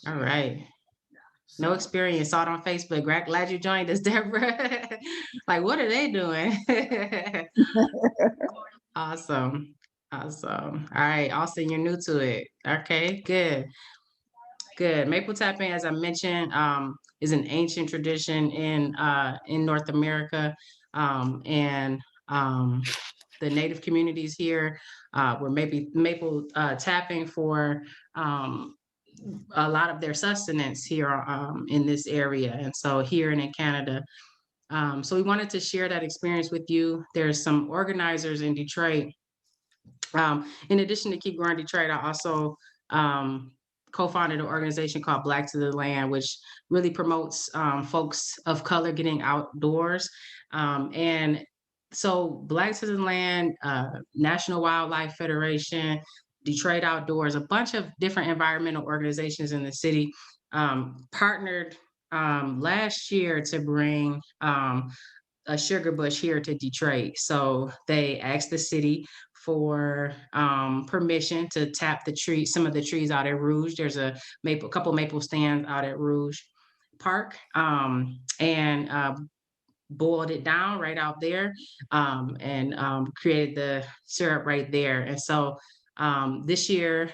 All right. No experience. Saw it on Facebook. Glad you joined us, Deborah. Like, what are they doing? Awesome. Awesome. All right. Austin, you're new to it. Okay, good. Good. Maple tapping, as I mentioned, is an ancient tradition in North America. And the native communities here were maybe maple tapping for a lot of their sustenance here in this area. And so here and in Canada. So we wanted to share that experience with you. There's some organizers in Detroit. In addition to Keep Growing Detroit, I also co-founded an organization called Black to the Land, which really promotes folks of color getting outdoors. And so Black to the Land, National Wildlife Federation, Detroit Outdoors, a bunch of different environmental organizations in the city partnered last year to bring a Sugarbush here to Detroit. So they asked the city for permission to tap the tree, some of the trees out at Rouge. There's a couple maple stands out at Rouge Park, and boiled it down right out there, and created the syrup right there. And so this year,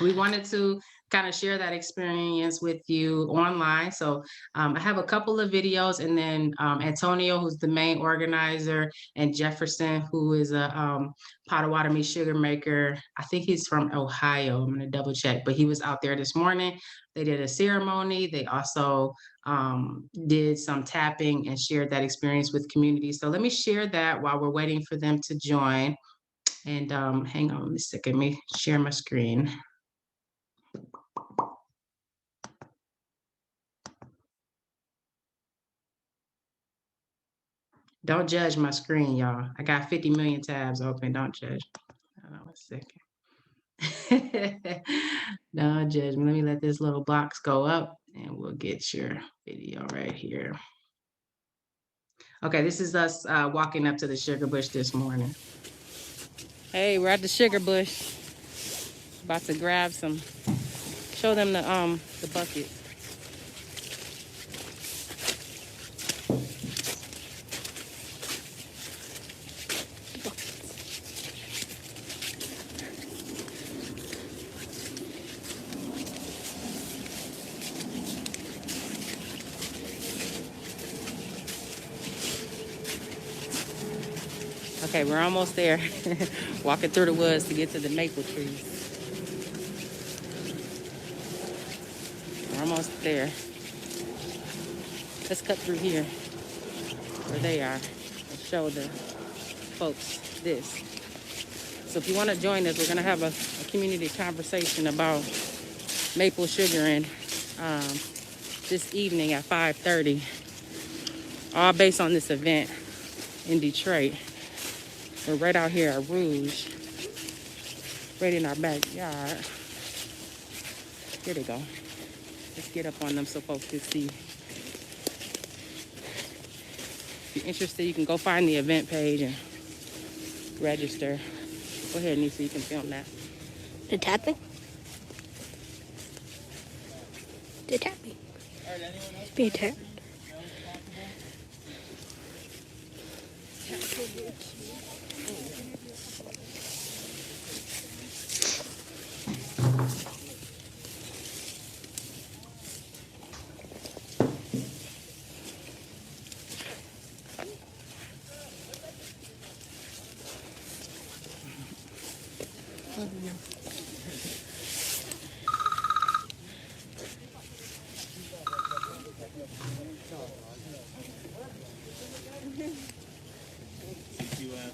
we wanted to kind of share that experience with you online. So I have a couple of videos, and then Antonio, who's the main organizer, and Jefferson, who is a Potawatomi sugar maker. I think he's from Ohio. I'm going to double check, but he was out there this morning. They did a ceremony. They also did some tapping and shared that experience with community. So let me share that while we're waiting for them to join. And hang on a second, let me share my screen. Don't judge my screen, y'all. I got 50 million tabs open. Don't judge. Hold on a second. Don't judge me. Let me let this little box go up and we'll get your video right here. Okay, this is us walking up to the sugar bush this morning. Hey, we're at the sugar bush. About to grab some. Show them the bucket. Okay, we're almost there. Walking through the woods to get to the maple trees. We're almost there. Let's cut through here where they are and show the folks this. So if you want to join us, we're going to have a community conversation about maple sugaring this evening at 5:30. All based on this event in Detroit. We're right out here at Rouge, right in our backyard. Here they go. Let's get up on them so folks can see. If you're interested, you can go find the event page and register. Go ahead, Nisa, you can film that. The tapping? The tapping. It's being tapped.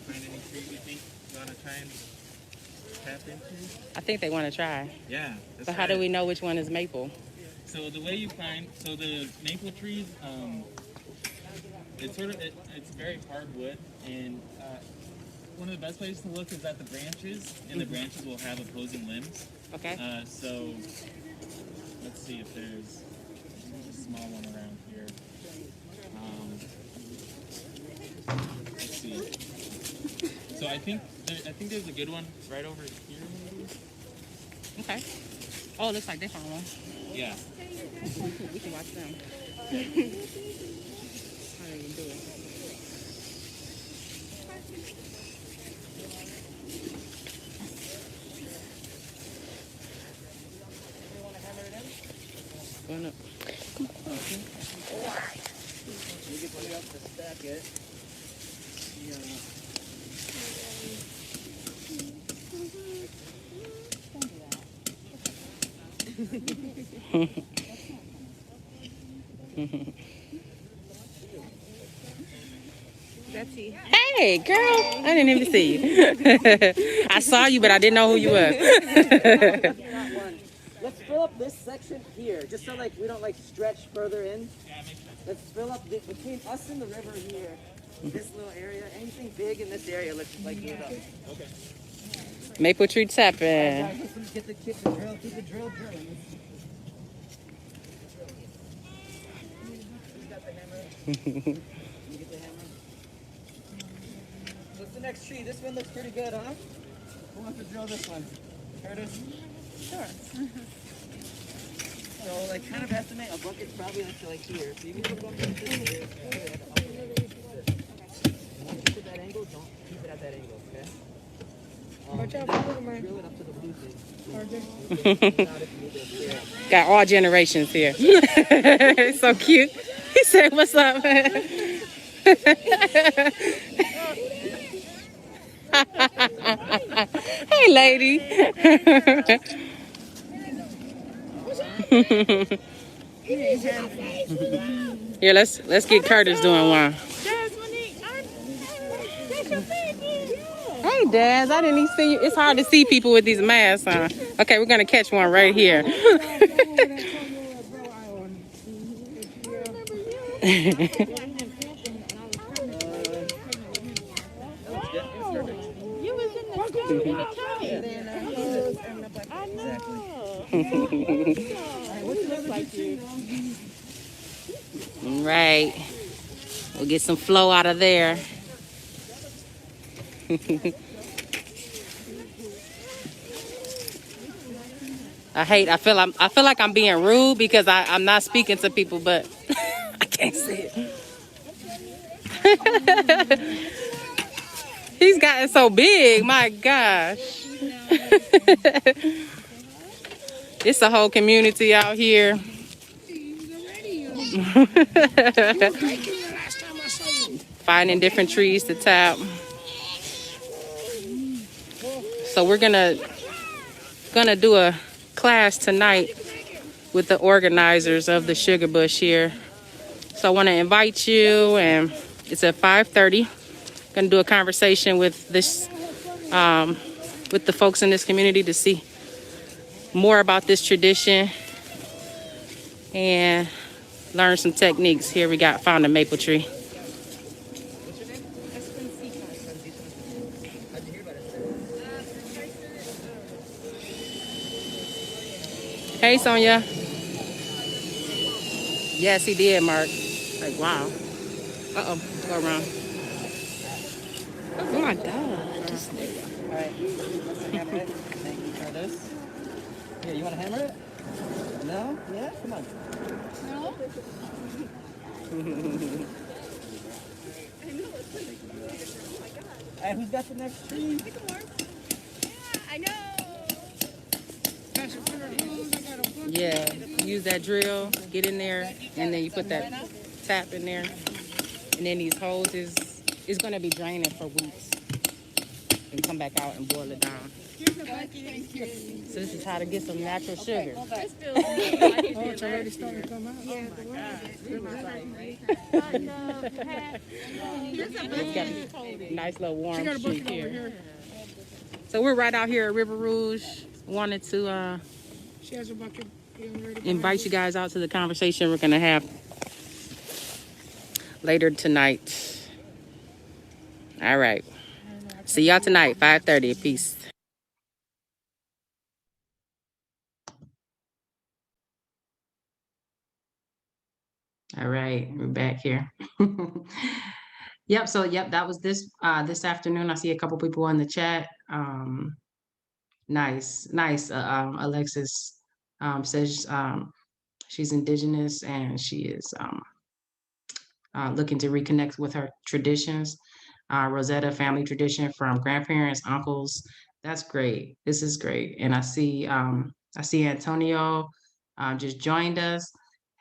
Find any tree you think you want to try and tap into? I think they want to try. Yeah. But how do we know which one is maple? So the way you find, so the maple trees, it's it's very hard wood, and one of the best places to look is at the branches, and the branches will have opposing limbs. Okay. So let's see if there's a small one around here. Let's see. So I think there's a good one right over here, maybe. Okay. Oh, it looks like they found one. Yeah. We can watch them. How do you do it? Going up. You can put it up to stack it. Betsy. Hey, girl. I didn't even see you. I saw you, but I didn't know who you were. Let's fill up this section here, just so like we don't like stretch further in. Let's fill up between us and the river here. This little area, anything big in this area, let's like do it up. Okay. Maple tree tapping. Guys, let's get the kit to drill, do the drill drilling. Who's got the hammer? You get the hammer. What's the next tree? This one looks pretty good, huh? Who wants to drill this one? Curtis? Sure. So, like, kind of estimate a bucket's probably up to like here. So you can put a bucket like this here. Once you put that angle, don't keep it at that angle, okay? Drill it up to the blue thing. Got all generations here. So cute. He said, "What's up?" Hey, lady. Here, let's get Curtis doing one. Hey, Daz, I didn't even see you. It's hard to see people with these masks on. Okay, we're gonna catch one right here. Right. We'll get some flow out of there. I feel like I'm being rude because I'm not speaking to people, but I can't see it. He's gotten so big, my gosh. It's a whole community out here. Finding different trees to tap. So we're gonna do a class tonight with the organizers of the Sugarbush here. So I want to invite you, and it's at 5:30. Gonna do a conversation with this, with the folks in this community to see more about this tradition and learn some techniques. Here we found a maple tree. What's your name? How'd you hear about it? Hey, Sonia. Yes, he did, Mark. Like, wow. Uh-oh, go around. Oh my God. All right, let's hammer it. Thank you for this. Here, you want to hammer it? No? Yeah? Come on. No? All right, who's got the next tree? I know. Yeah, use that drill, get in there, and then you put that tap in there. And then these holes is gonna be draining for weeks. And come back out and boil it down. So this is how to get some natural sugar. Oh, it's already starting to come out. It's got a nice little warm sheet here. So we're right out here at River Rouge. Wanted to She has a bucket. invite you guys out to the conversation we're gonna have later tonight. All right. See y'all tonight, 5:30. Peace. All right, we're back here. Yep, so that was this afternoon. I see a couple people in the chat. Nice, Alexis. Says she's indigenous and she is looking to reconnect with her traditions. Rosetta family tradition from grandparents, uncles. That's great. This is great. And I see Antonio just joined us.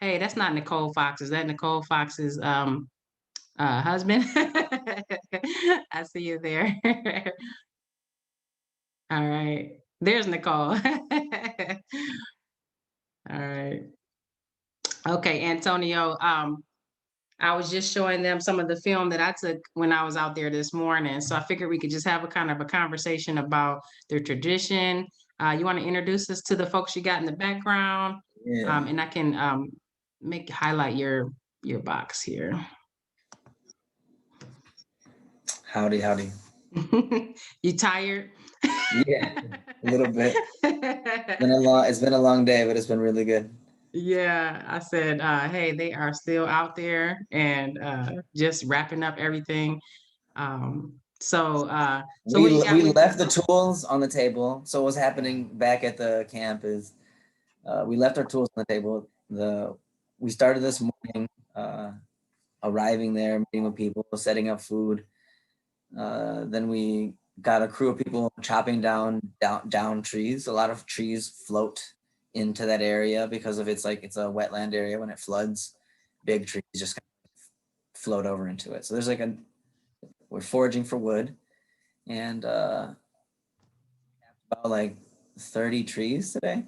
Hey, that's not Nicole Fox. Is that Nicole Fox's husband? I see you there. All right. There's Nicole. All right. Okay, Antonio. I was just showing them some of the film that I took when I was out there this morning. So I figured we could just have a kind of a conversation about their tradition. You want to introduce us to the folks you got in the background? Yeah. And I can highlight your box here. Howdy, howdy. You tired? Yeah, a little bit. It's been a long day, but it's been really good. Yeah, I said, hey, they are still out there and just wrapping up everything. So what you got We with left you? the tools on the table. So what's happening back at the camp is we left our tools on the table. We started this morning, arriving there, meeting with people, setting up food. Then we got a crew of people chopping down trees. A lot of trees float into that area because of it's a wetland area. When it floods, big trees just kind of float over into it. So there's we're foraging for wood, and about 30 trees today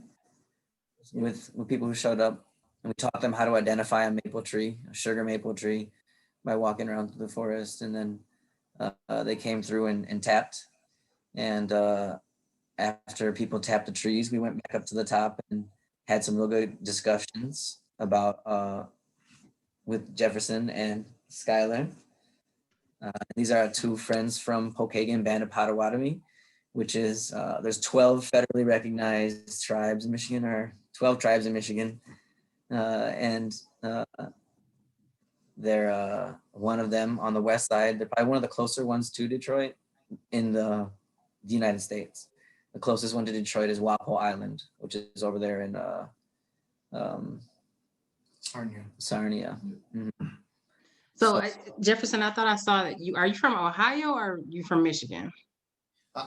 with people who showed up, and we taught them how to identify a maple tree, a sugar maple tree, by walking around through the forest. And then they came through and tapped. And after people tapped the trees, we went back up to the top and had some real good discussions about with Jefferson and Skylar. These are our two friends from Pokagon Band of Potawatomi, which is there's 12 federally recognized tribes in Michigan, or 12 tribes in Michigan, and they're one of them on the west side. They're probably one of the closer ones to Detroit in the United States. The closest one to Detroit is Walpole Island, which is over there in Sarnia. Mm-hmm. So Jefferson, I thought I saw that are you from Ohio or are you from Michigan?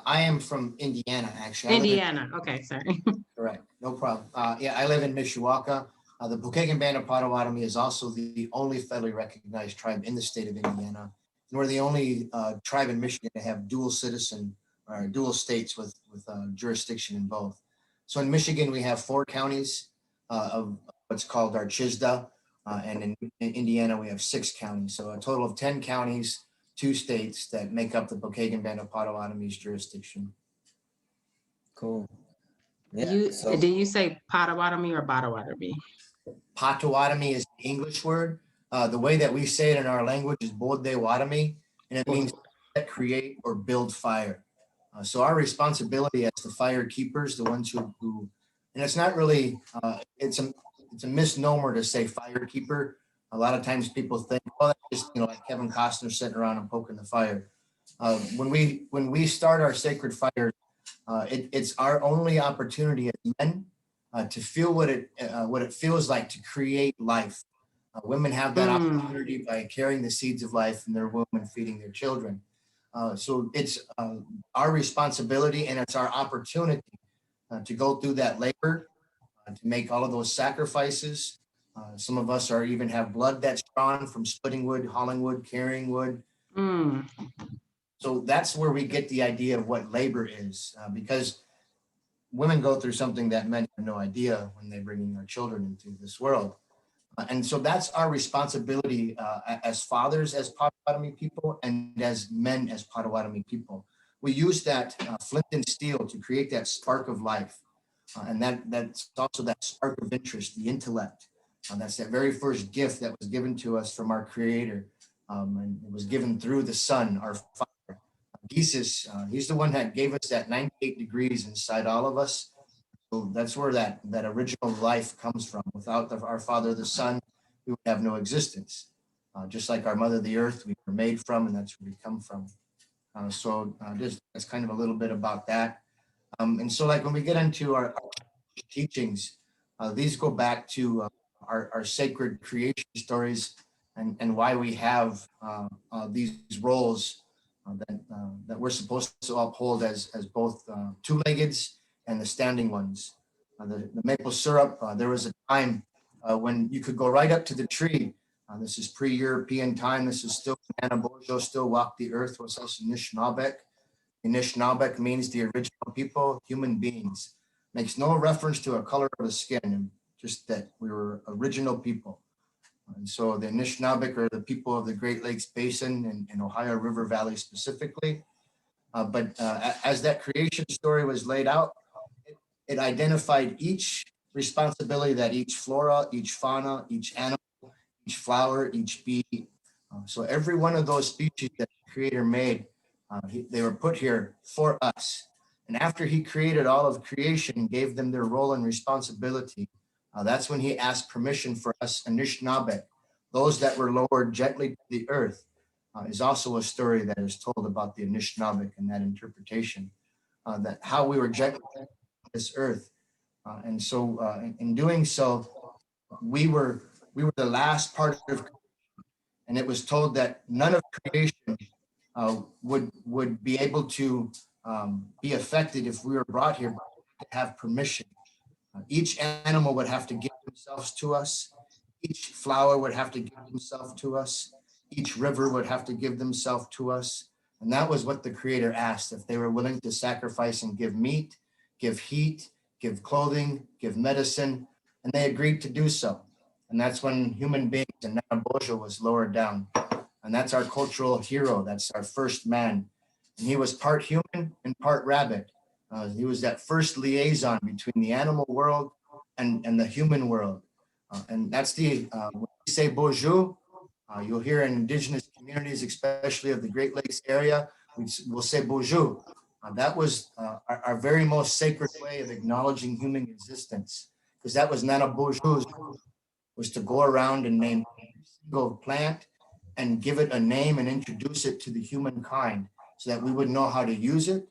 I am from Indiana, actually. Indiana. Okay, sorry. Correct. No problem. Yeah, I live in Mishawaka. The Pokagon Band of Potawatomi is also the only federally recognized tribe in the state of Indiana. And we're the only tribe in Michigan to have dual citizen or dual states with jurisdiction in both. So in Michigan, we have 4 counties of what's called our CHISDA. And in Indiana, we have 6 counties. So a total of 10 counties, 2 states that make up the Pokagon Band of Potawatomi's jurisdiction. Cool. Yeah. Did you say Potawatomi or Potawatomi? Potawatomi is the English word. The way that we say it in our language is Bodewatomi, and it means create or build fire. So our responsibility as the fire keepers, the ones who and it's not really, it's a misnomer to say fire keeper. A lot of times people think, oh, that's just like Kevin Costner sitting around and poking the fire. When we start our sacred fire, it's our only opportunity as men to feel what it feels like to create life. Women have that opportunity by carrying the seeds of life in their womb and feeding their children. So it's our responsibility and it's our opportunity to go through that labor, to make all of those sacrifices. Some of us even have blood that's drawn from splitting wood, hauling wood, carrying wood. So that's where we get the idea of what labor is, because women go through something that men have no idea when they're bringing their children into this world. And so that's our responsibility as fathers, as Potawatomi people, and as men, as Potawatomi people. We use that flint and steel to create that spark of life. And that's also that spark of interest, the intellect. That's that very first gift that was given to us from our Creator. And it was given through the Son, our Father. Jesus, he's the one that gave us that 98 degrees inside all of us. So that's where that original life comes from. Without our Father, the Son, we would have no existence. Just like our Mother, the Earth, we were made from, and that's where we come from. Just that's kind of a little bit about that. And so like when we get into our teachings, These go back to our sacred creation stories and why we have these roles that we're supposed to uphold as both two-leggeds and the standing ones. The maple syrup, there was a time when you could go right up to the tree. This is pre-European time. This is still Anabojo, still walk the earth was us Anishinaabe. Anishinaabe means the original people, human beings. Makes no reference to a color of the skin, and just that we were original people. And so the Anishinaabe are the people of the Great Lakes Basin and Ohio River Valley specifically. But as that creation story was laid out, it identified each responsibility that each flora, each fauna, each animal, each flower, each bee. So every one of those species that the Creator made, they were put here for us. And after he created all of creation and gave them their role and responsibility, that's when he asked permission for us Anishinaabe, those that were lowered gently to the earth, is also a story that is told about the Anishinaabe and that interpretation, that how we were gently on this earth. And so in doing so, we were the last part of creation. And it was told that none of creation would be able to be affected if we were brought here to have permission. Each animal would have to give themselves to us. Each flower would have to give themselves to us. Each river would have to give themselves to us. And that was what the Creator asked, if they were willing to sacrifice and give meat, give heat, give clothing, give medicine, and they agreed to do so. And that's when human beings and Nanabojo was lowered down. And that's our cultural hero. That's our first man. And he was part human and part rabbit. He was that first liaison between the animal world and the human world. And that's when we say Boju, you'll hear in indigenous communities, especially of the Great Lakes area, we'll say Boju. That was our very most sacred way of acknowledging human existence, because that was Nana Boju's, was to go around and name every single plant and give it a name and introduce it to the humankind so that we would know how to use it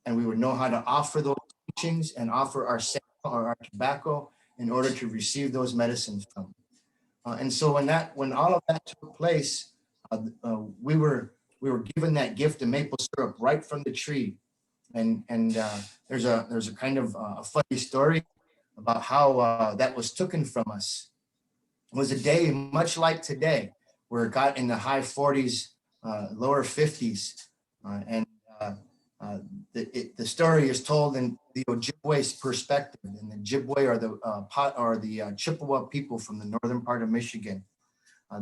and we would know how to offer those teachings and offer our sample or our tobacco in order to receive those medicines from. And so when all of that took place, we were given that gift of maple syrup right from the tree. And there's a kind of a funny story about how that was taken from us. It was a day much like today, where it got in the high 40s, lower 50s, and the story is told in the Ojibwe's perspective, and the Ojibwe are the Chippewa people from the northern part of Michigan.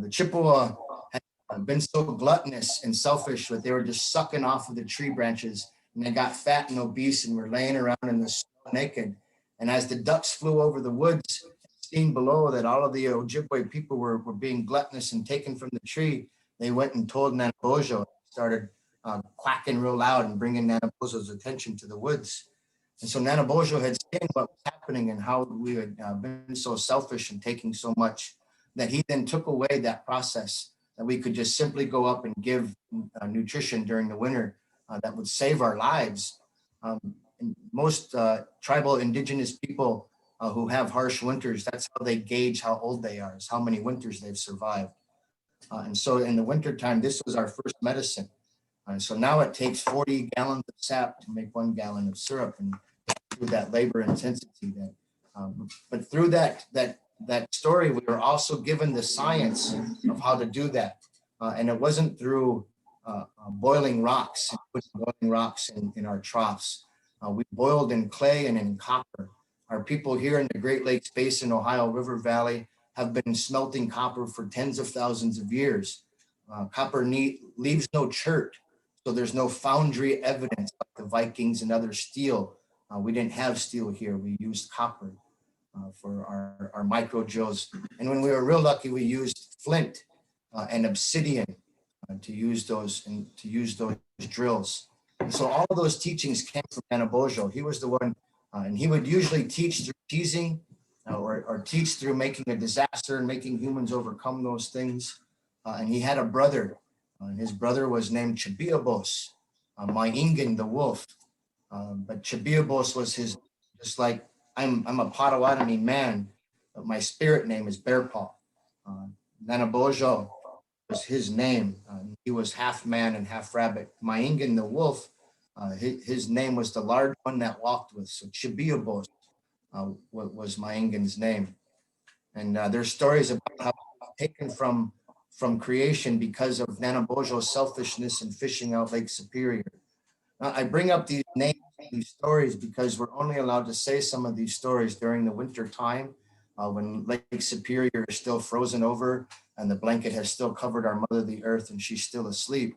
The Chippewa had been so gluttonous and selfish that they were just sucking off of the tree branches, and they got fat and obese and were laying around in the snow naked. And as the ducks flew over the woods, seen below that all of the Ojibwe people were being gluttonous and taken from the tree, they went and told Nanabojo, started quacking real loud and bringing Nanabojo's attention to the woods. And so Nanabojo had seen what was happening and how we had been so selfish and taking so much, that he then took away that process, that we could just simply go up and give nutrition during the winter that would save our lives. And most tribal indigenous people who have harsh winters, that's how they gauge how old they are, is how many winters they've survived. And so in the wintertime, this was our first medicine. And so now it takes 40 gallons of sap to make 1 gallon of syrup, and through that labor intensity but through that story, we were also given the science of how to do that. And it wasn't through boiling rocks, in our troughs. We boiled in clay and in copper. Our people here in the Great Lakes Basin, Ohio River Valley, have been smelting copper for tens of thousands of years. Copper leaves no chert, so there's no foundry evidence like the Vikings and other steel. We didn't have steel here. We used copper for our micro-drills. And when we were real lucky, we used flint and obsidian to use those drills. And so all of those teachings came from Nanabojo. He was the one, and he would usually teach through teasing or teach through making a disaster and making humans overcome those things. And he had a brother, and his brother was named Chabiabos, Maingin the wolf. But Chabiabos was his, just like I'm a Potawatomi man, but my spirit name is Bear Paw. Nanabojo was his name. He was half man and half rabbit. Maingan the wolf, his name was the large one that walked with. So Chibiabos was Maingan's name. And there's stories about how taken from creation because of Nanabojo's selfishness in fishing out Lake Superior. I bring up these names, these stories, because we're only allowed to say some of these stories during the winter time when Lake Superior is still frozen over and the blanket has still covered our mother, the earth, and she's still asleep.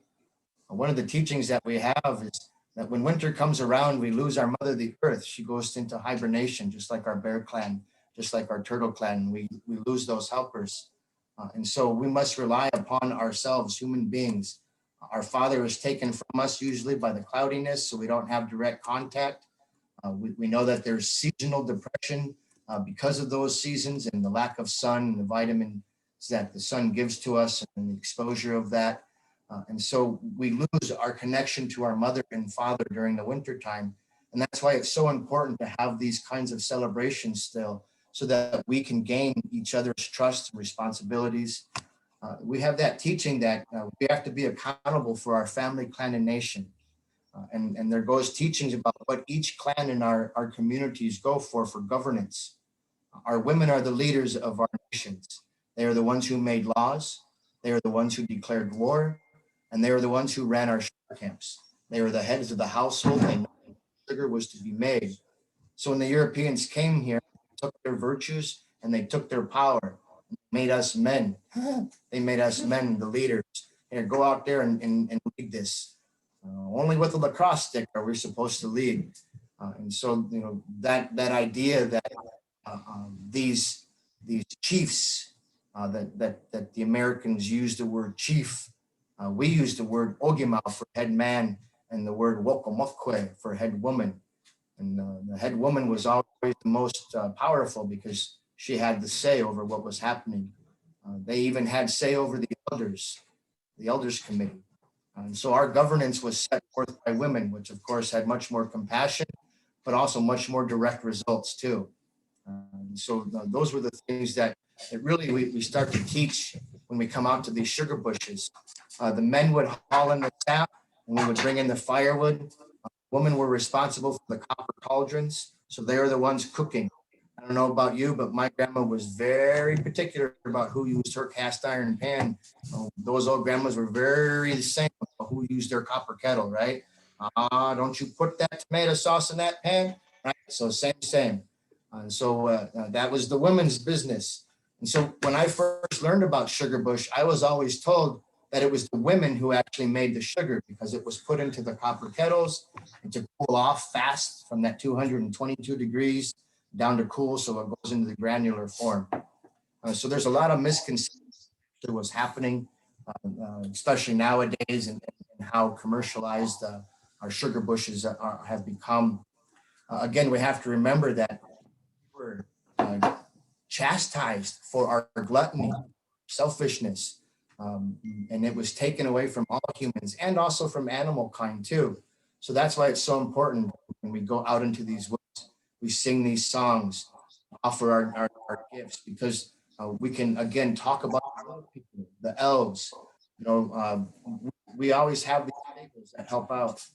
One of the teachings that we have is that when winter comes around, we lose our mother, the earth. She goes into hibernation, just like our bear clan, just like our turtle clan. We lose those helpers. And so we must rely upon ourselves, human beings. Our father is taken from us usually by the cloudiness, so we don't have direct contact. We know that there's seasonal depression because of those seasons and the lack of sun and the vitamins that the sun gives to us and the exposure of that. And so we lose our connection to our mother and father during the winter time. And that's why it's so important to have these kinds of celebrations still, so that we can gain each other's trust and responsibilities. We have that teaching that we have to be accountable for our family, clan, and nation. And there goes teachings about what each clan in our communities go for governance. Our women are the leaders of our nations. They are the ones who made laws. They are the ones who declared war. And they are the ones who ran our sugar camps. They were the heads of the household. They knew sugar was to be made. So when the Europeans came here, they took their virtues and they took their power, made us men. They made us men, the leaders. Here, go out there and lead this. Only with a lacrosse stick are we supposed to lead. And so, you know, that idea that these chiefs, that the Americans use the word chief, we use the word ogimau for head man and the word wokomokwe for head woman. And the head woman was always the most powerful because she had the say over what was happening. They even had say over the elders committee. And so our governance was set forth by women, which of course had much more compassion, but also much more direct results too. So those were the things that really we start to teach when we come out to these sugar bushes. The men would haul in the sap and we would bring in the firewood. Women were responsible for the copper cauldrons. So they were the ones cooking. I don't know about you, but my grandma was very particular about who used her cast iron pan. Those old grandmas were very the same about who used their copper kettle, right? Don't you put that tomato sauce in that pan? Right? So same. So that was the women's business. And so when I first learned about Sugarbush, I was always told that it was the women who actually made the sugar because it was put into the copper kettles and to cool off fast from that 222 degrees down to cool so it goes into the granular form. So there's a lot of misconceptions that was happening, especially nowadays and how commercialized our sugar bushes have become. Again, we have to remember that we're chastised for our gluttony, selfishness, and it was taken away from all humans and also from animal kind too. So that's why it's so important when we go out into these woods, we sing these songs, offer our gifts, because we can again talk about the elves. You know, we always have these tables that help out.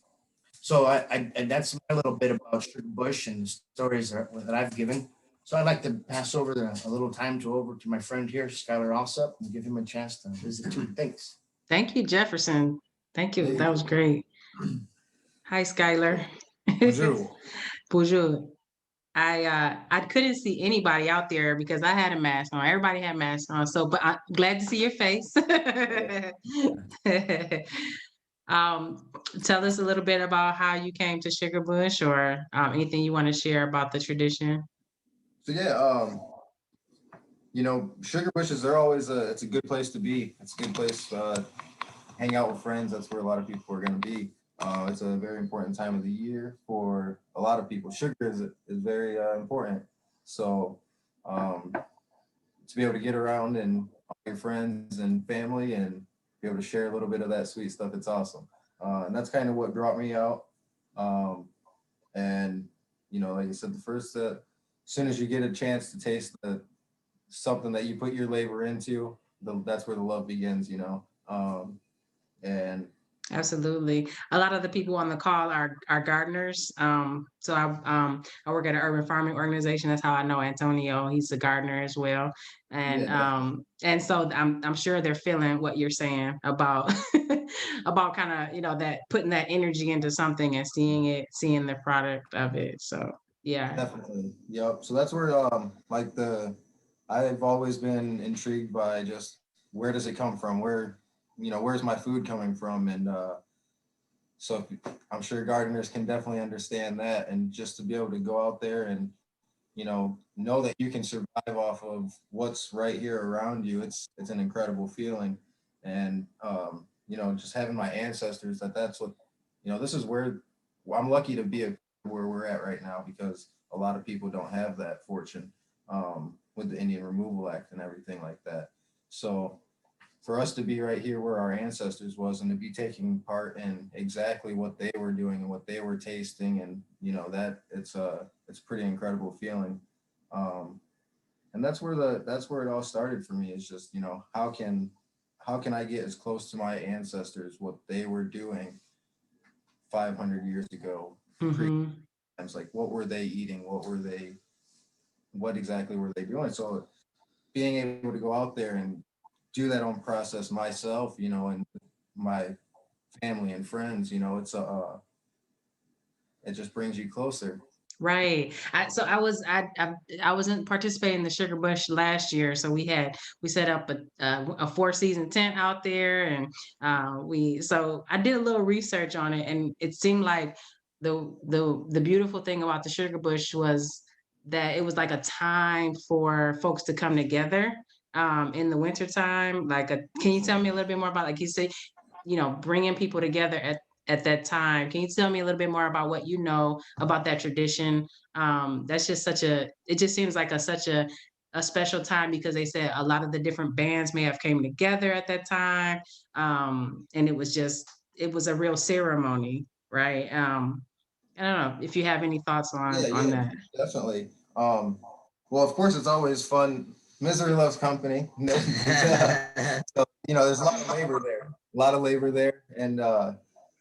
So and that's my little bit about Sugarbush and stories that I've given. So I'd like to pass over a little time over to my friend here, Skylar Alsop, and give him a chance to visit too. Thanks. Thank you, Jefferson. Thank you. That was great. Hi, Skylar. Bonjour. Bonjour. I couldn't see anybody out there because I had a mask on. Everybody had masks on. So, but I'm glad to see your face. Tell us a little bit about how you came to Sugarbush or anything you want to share about the tradition. So yeah, you know, sugar bushes, they're always it's a good place to be. It's a good place to hang out with friends. That's where a lot of people are going to be. It's a very important time of the year for a lot of people. Sugar is very important. So to be able to get around and all your friends and family and be able to share a little bit of that sweet stuff, it's awesome. And that's kind of what brought me out. And, you know, like I said, the first, as soon as you get a chance to taste something that you put your labor into, that's where the love begins, and Absolutely. A lot of the people on the call are gardeners. So I work at an urban farming organization. That's how I know Antonio. He's a gardener as well. yeah, And so I'm sure they're feeling what you're saying about about kind of, that putting that energy into something and seeing the product of it. So yeah. definitely. Yep. So that's where like I've always been intrigued by just where does it come from? Where's my food coming from? And so I'm sure gardeners can definitely understand that. And just to be able to go out there and, know that you can survive off of what's right here around you, it's an incredible feeling. And just having my ancestors, that's what, this is where I'm lucky to be where we're at right now, because a lot of people don't have that fortune with the Indian Removal Act and everything like that. So for us to be right here where our ancestors was, and to be taking part in exactly what they were doing and what they were tasting, and that it's a pretty incredible feeling. And that's where it all started for me, is just, how can I get as close to my ancestors, what they were doing 500 years ago? Hmm. It's like, what were they eating? What exactly were they doing? So being able to go out there and do that own process myself, and my family and friends, it just brings you closer. Right. I wasn't participating in the Sugarbush last year, so we set up a 4 season tent out there, and so I did a little research on it, and it seemed like the beautiful thing about the Sugarbush was that it was like a time for folks to come together in the wintertime. Can you tell me a little bit more about, like you say, bringing people together at that time? Can you tell me a little bit more about what you know about that tradition? That's just it just seems like such a special time, because they said a lot of the different bands may have came together at that time. And it was a real ceremony, right? I don't know if you have any thoughts Yeah, on yeah, that. definitely. Well, of course, it's always fun. Misery loves company. So, there's a lot of labor there, and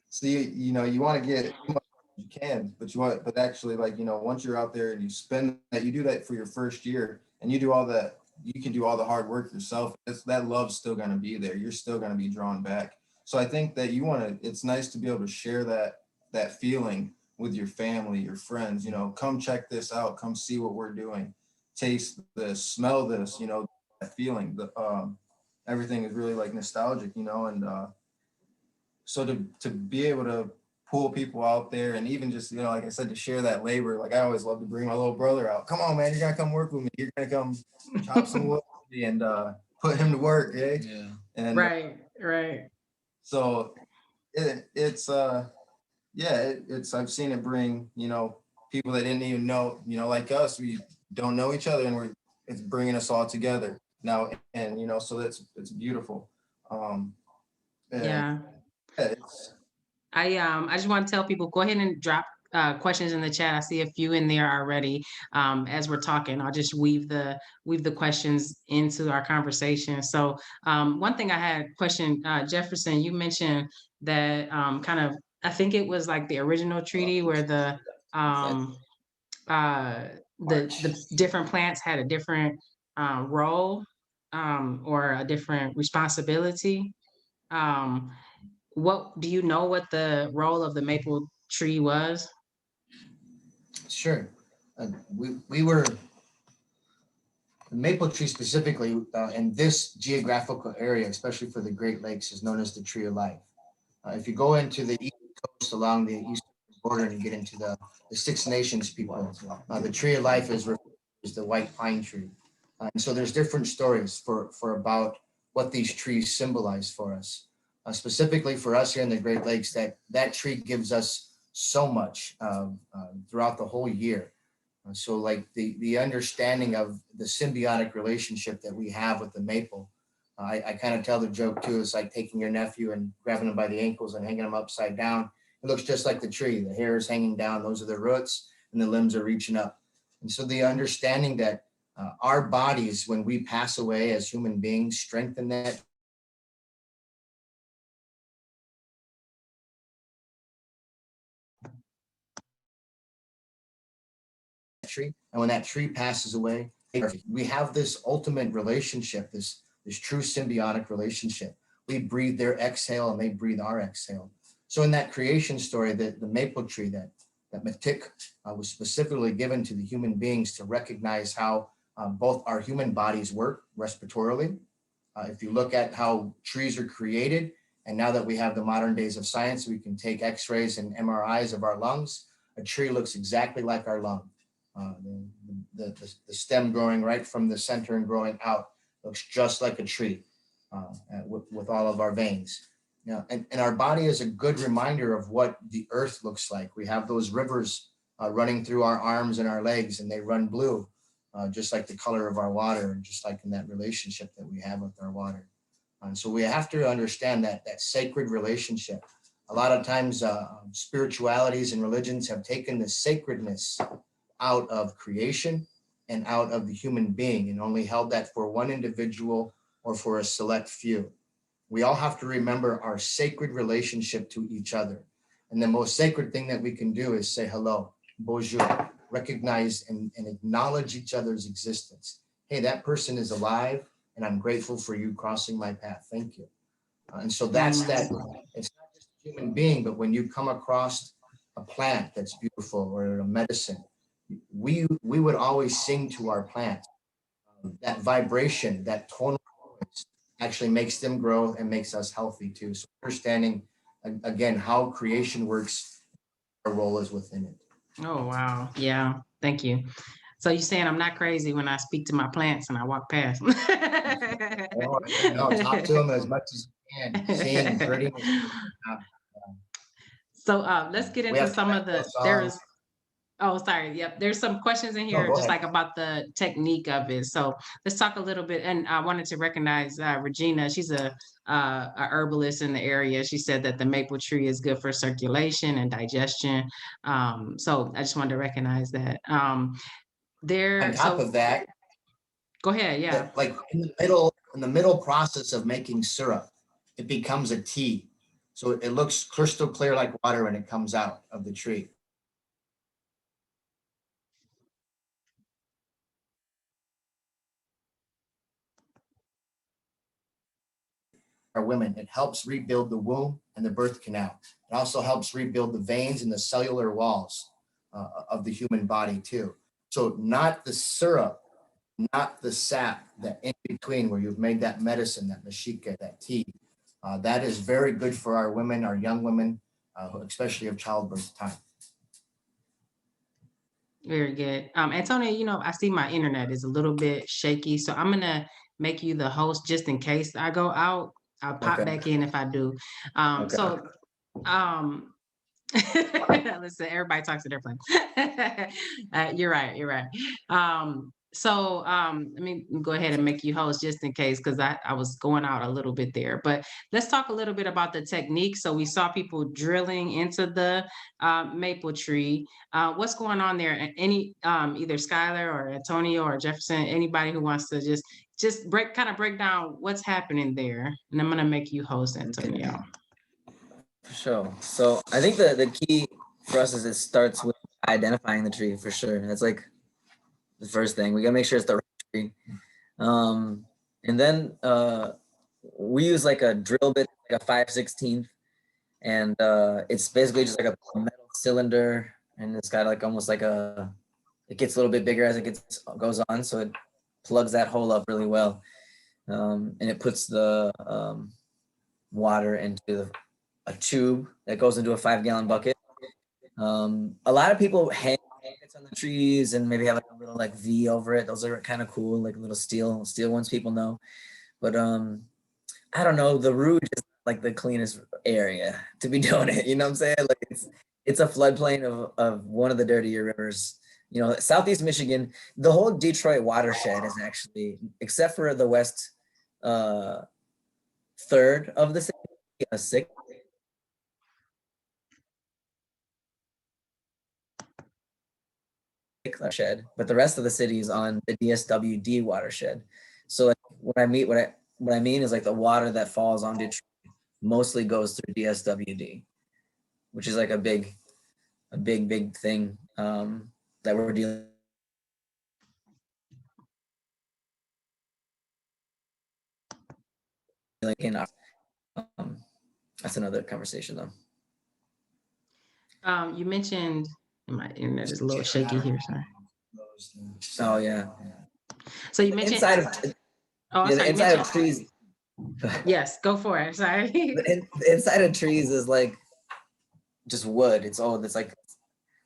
so you want to get as much as you can, but actually, like, once you're out there and you spend that, you do that for your first year, and you do all that, you can do all the hard work yourself. That love's still going to be there. You're still going to be drawn back. So I think that it's nice to be able to share that feeling with your family, your friends. Come check this out, come see what we're doing, taste this, smell this, that feeling. Everything is really like nostalgic, and so to be able to pull people out there, and even just, like I said, to share that labor. Like, I always love to bring my little brother out. Come on, man, you're gonna come work with me. You're gonna come chop some wood with me and put him to work, eh? Yeah. And Right. so it's I've seen it bring, people that didn't even know, like us, we don't know each other, and it's bringing us all together now. And so it's beautiful. And Yeah. yeah, it's I just want to tell people, go ahead and drop questions in the chat. I see a few in there already. As we're talking, I'll just weave the questions into our conversation. So one thing I had question, Jefferson, you mentioned that kind of, I think it was like the original treaty where um, uh, the different plants had a different role, or a different responsibility. Um, what do you know what the role of the maple tree was? Sure. We were, the maple tree specifically in this geographical area, especially for the Great Lakes, is known as the tree of life. If you go into the east coast along the eastern border and you get into the Six Nations people, the tree of life is the white pine tree. And so there's different stories for about what these trees symbolize for us. Specifically for us here in the Great Lakes, that tree gives us so much throughout the whole year. So like the understanding of the symbiotic relationship that we have with the maple. I kind of tell the joke too. It's like taking your nephew and grabbing him by the ankles and hanging him upside down. It looks just like the tree. The hair is hanging down. Those are the roots, and the limbs are reaching up. And so the understanding that Our bodies, when we pass away as human beings, strengthen that tree. And when that tree passes away, we have this ultimate relationship, this true symbiotic relationship. We breathe their exhale and they breathe our exhale. So in that creation story, the maple tree that Matik was specifically given to the human beings to recognize how both our human bodies work respiratorily. If you look at how trees are created, and now that we have the modern days of science, we can take x-rays and MRIs of our lungs. A tree looks exactly like our lung. The stem growing right from the center and growing out looks just like a tree with all of our veins. And our body is a good reminder of what the earth looks like. We have those rivers running through our arms and our legs, and they run blue, just like the color of our water, and just like in that relationship that we have with our water. And so we have to understand that sacred relationship. A lot of times spiritualities and religions have taken the sacredness out of creation and out of the human being and only held that for one individual or for a select few. We all have to remember our sacred relationship to each other. And the most sacred thing that we can do is say hello, bonjour, recognize and acknowledge each other's existence. Hey, that person is alive and I'm grateful for you crossing my path. Thank you. And so that's that. It's not just a human being, but when you come across a plant that's beautiful or a medicine, we would always sing to our plants. That vibration, that tonal voice actually makes them grow and makes us healthy too. So understanding again how creation works, our role is within it. Oh, wow. Yeah. Thank you. So you're saying I'm not crazy when I speak to my plants and I walk past them. No, talk to them as much as you can. Sing, pretty. So let's get We into have some of the, songs. oh, sorry. Yep. There's some questions in No, here go just ahead. like about the technique of it. So let's talk a little bit. And I wanted to recognize Regina. She's a herbalist in the area. She said that the maple tree is good for circulation and digestion. So I just wanted to recognize that. On top of that, Go ahead. Yeah. like in the middle process of making syrup, it becomes a tea. So it looks crystal clear like water when it comes out of the tree. Our women, it helps rebuild the womb and the birth canal. It also helps rebuild the veins and the cellular walls of the human body too. So not the syrup, not the sap, that in between where you've made that medicine, that mashika, that tea. That is very good for our women, our young women, especially of childbirth time. Very good. Antonio, I see my internet is a little bit shaky, so I'm gonna make you the host just in case I go out. I'll pop Okay. back in if I do. Okay. So, listen, everybody talks to their plane. You're right. You're right. Let me go ahead and make you host just in case, because I was going out a little bit there. But let's talk a little bit about the technique. So we saw people drilling into the maple tree. What's going on there? Any either Skylar or Antonio or Jefferson, anybody who wants to just break down what's happening there, and I'm gonna make you host, Antonio. For sure. So I think the key for us is it starts with identifying the tree for sure. That's like the first thing. We gotta make sure it's the right tree. And then we use like a drill bit, like a 5/16, and it's basically just like a metal cylinder, and it's got like almost like it gets a little bit bigger as it goes on, so it plugs that hole up really well, and it puts the water into a tube that goes into a 5-gallon bucket. A lot of people hang buckets on the trees and maybe have like a little like V over it. Those are kind of cool, like little steel ones people know. But I don't know, the Rouge is like the cleanest area to be doing it. You know what I'm saying? Like it's a floodplain of one of the dirtier rivers. Southeast Michigan, the whole Detroit watershed is actually, except for the west third of the city, a sixth. watershed, but the rest of the city is on the DSWD watershed. So like what I mean is like the water that falls on Detroit mostly goes through DSWD, which is like a big thing that we're dealing. In that's another conversation though. You mentioned my internet is a little shaky here, sorry. Oh yeah. So you mentioned Inside of oh, I'm yeah, sorry, the you inside of mentioned, trees. yes, go for it. Sorry. The inside of trees is like just wood. It's like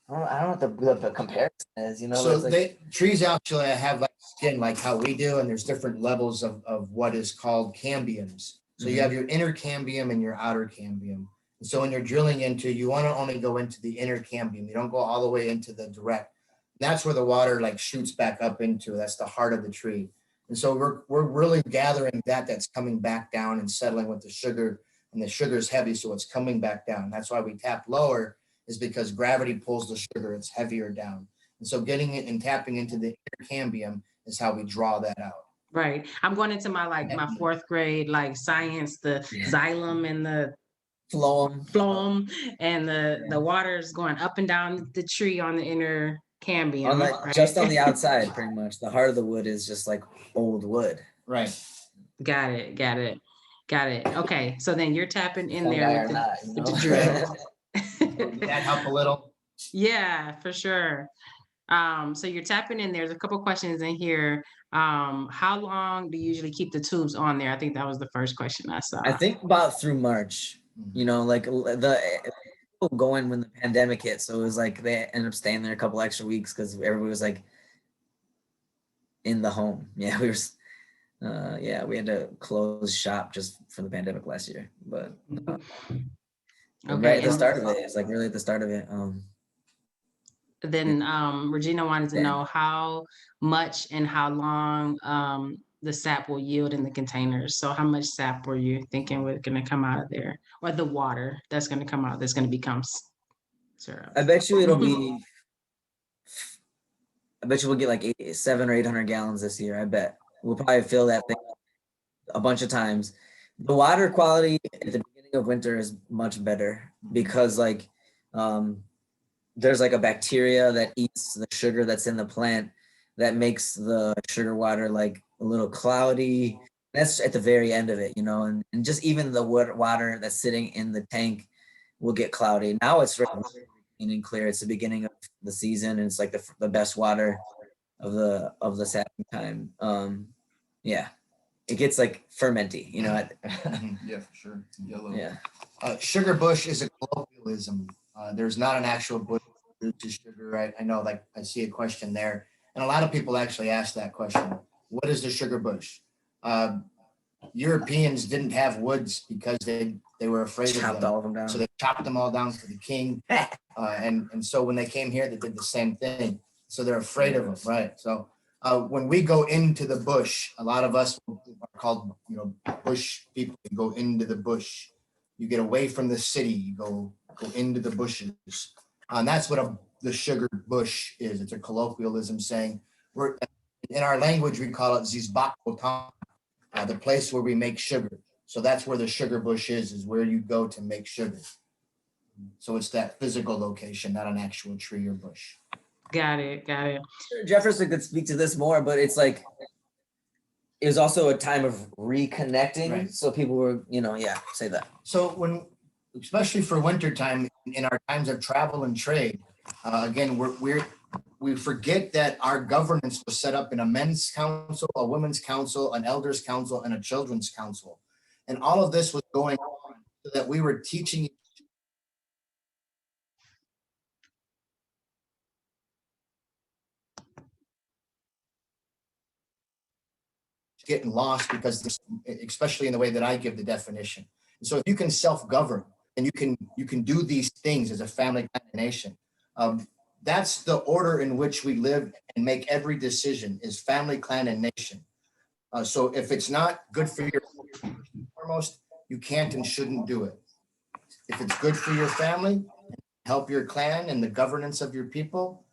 I don't know what the comparison is. You know, So it's like, trees actually have like skin like how we do, and there's different levels of what is called cambiums. So you have your inner cambium and your outer cambium. And so when you're drilling into, you want to only go into the inner cambium. You don't go all the way into the direct. That's where the water like shoots back up into. That's the heart of the tree. And so we're really gathering that's coming back down and settling with the sugar, and the sugar is heavy, so it's coming back down. That's why we tap lower, is because gravity pulls the sugar, it's heavier down. And so getting it and tapping into the inner cambium is how we draw that out. Right. I'm going into my my fourth grade science, the xylem and the phloem, and the water is going up and down the tree on the inner cambium. Right? Just on the outside, pretty much. The heart of the wood is just like old wood. Right. Got it. Okay. So then you're tapping in there with the drill. drill. Did that help a little? Yeah, for sure. So you're tapping in. There's a couple questions in here. How long do you usually keep the tubes on there? I think that was the first question I saw. I think about through March. You know, like the people going when the pandemic hit, so it was like they ended up staying there a couple extra weeks because everybody was like in the home. Yeah, we were. We had to close shop just for the pandemic last year, but right at the start of it, it's like really at the start of it. Then Regina wanted to know how much and how long the sap will yield in the containers. So how much sap were you thinking was going to come out of there, or the water that's going to come out that's going to become syrup? I bet you it'll be. I bet you we'll get like 700 or 800 gallons this year. I bet we'll probably fill that thing a bunch of times. The water quality at the beginning of winter is much better because like there's like a bacteria that eats the sugar that's in the plant that makes the sugar water like a little cloudy. That's at the very end of it, you know, and just even the water that's sitting in the tank will get cloudy. Now it's really clean and clear. It's the beginning of the season, and it's like the best water of the sapping time. Yeah, it gets like fermenty, you know. Yeah, for sure. Yellow. Yeah. Sugarbush is a colloquialism. There's not an actual bush to sugar, right? I know, like I see a question there, and a lot of people actually ask that question. What is the sugar bush? Europeans didn't have woods because they were afraid of all of them down. So they chopped them all down for the king. And so when they came here, they did the same thing. So they're afraid of them, right? So when we go into the bush, a lot of us are called, bush people. You go into the bush. You get away from the city. You go into the bushes. And that's what the sugar bush is. It's a colloquialism saying we're in our language, we call it Zizbakotang, the place where we make sugar. So that's where the sugar bush is where you go to make sugar. So it's that physical location, not an actual tree or bush. Got it. Jefferson could speak to this more, but it's like it was also a time of reconnecting. Right. So people were, say that. So especially for wintertime, in our times of travel and trade, again, we forget that our governance was set up in a men's council, a women's council, an elders council, and a children's council. And all of this was going on so that we were teaching getting lost because this, especially in the way that I give the definition. And so if you can self-govern and you can do these things as a family nation, that's the order in which we live and make every decision is family, clan, and nation. So if it's not good for your foremost, you can't and shouldn't do it. If it's good for your family, help your clan and the governance of your people,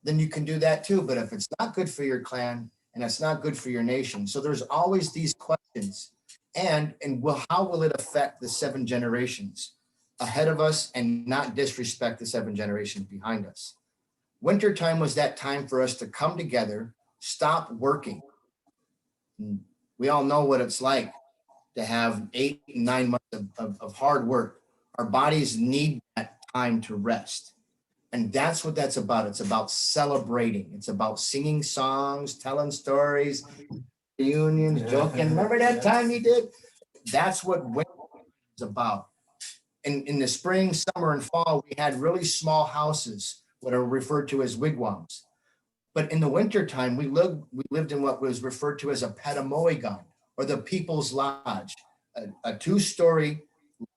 then you can do that too. But if it's not good for your clan and it's not good for your nation, so there's always these questions. And how will it affect the 7 generations ahead of us and not disrespect the 7 generations behind us? Wintertime was that time for us to come together, stop working. We all know what it's like to have 8 and 9 months of hard work. Our bodies need that time to rest. And that's what that's about. It's about celebrating. It's about singing songs, telling stories, reunions, joking. Remember that time you did? That's what winter is about. In the spring, summer, and fall, we had really small houses, what are referred to as wigwams. But in the wintertime, we lived in what was referred to as a Potawatomi, or the People's Lodge, a 2-story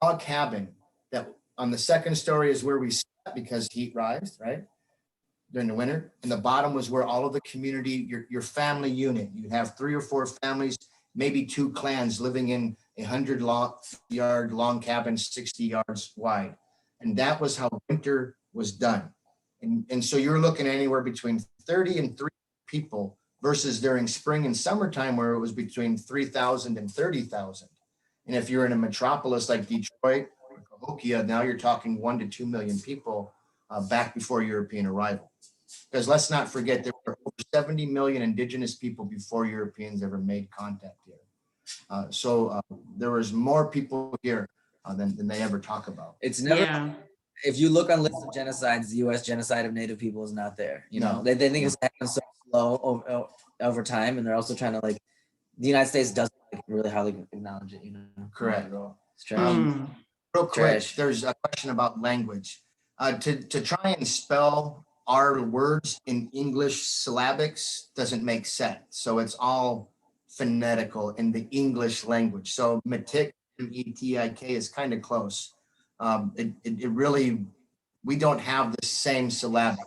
log cabin that on the 2nd story is where we slept because heat rise, right? During the winter. And the bottom was where all of the community, your family unit, you'd have 3 or 4 families, maybe 2 clans living in a 100-yard long cabin, 60 yards wide. And that was how winter was done. And so you're looking anywhere between 30 and 3 people versus during spring and summertime where it was between 3,000 and 30,000. And if you're in a metropolis like Detroit or Cahokia, now you're talking 1 to 2 million people back before European arrival. Because let's not forget there were over 70 million indigenous people before Europeans ever made contact here. So there was more people here than they ever talk about. It's never. Yeah. If you look on lists of genocides, the U.S. genocide of Native people is not there. You know, they think it's happening so slow over time, and they're also trying to the United States doesn't really hardly acknowledge it. You know, Correct. It's trash. Real quick, Trash. there's a question about language. To try and spell our words in English syllabics doesn't make sense. So it's all phonetical in the English language. So metik, M-E-T-I-K, is kind of close. It really, we don't have the same syllabics.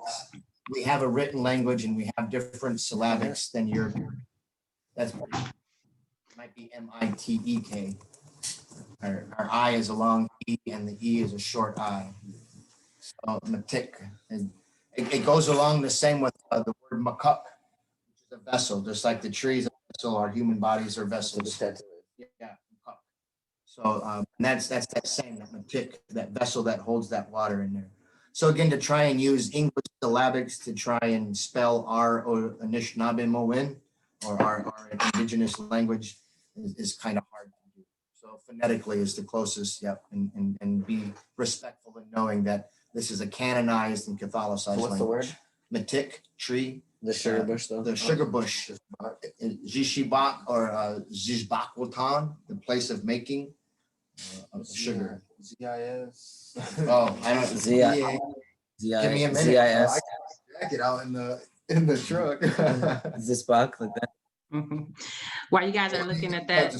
We have a written language and we have different syllabics than European. That's might be M-I-T-E-K. Our I is a long E and the E is a short I. So matik, and it goes along the same with the word makuk, which is a vessel, just like the trees are a vessel, our human bodies are vessels. Yeah, makuk. So that's that same, that matik, that vessel that holds that water in there. So again, to try and use English syllabics to try and spell our Anishinaabe Moin, or our indigenous language is kind of hard to do. So phonetically is the closest, yep, and be respectful in knowing that this is a canonized and Catholicized What's language. the word? Matik, tree. The Sugarbush, though. The Sugarbush. Zishibak or Zizbakwotan, the place of making of sugar. ZIS. Oh, I don't. Z-I- Give me a minute. Z-I-S. Jack it out in the truck. Zisbak, like that. While you guys are looking at that,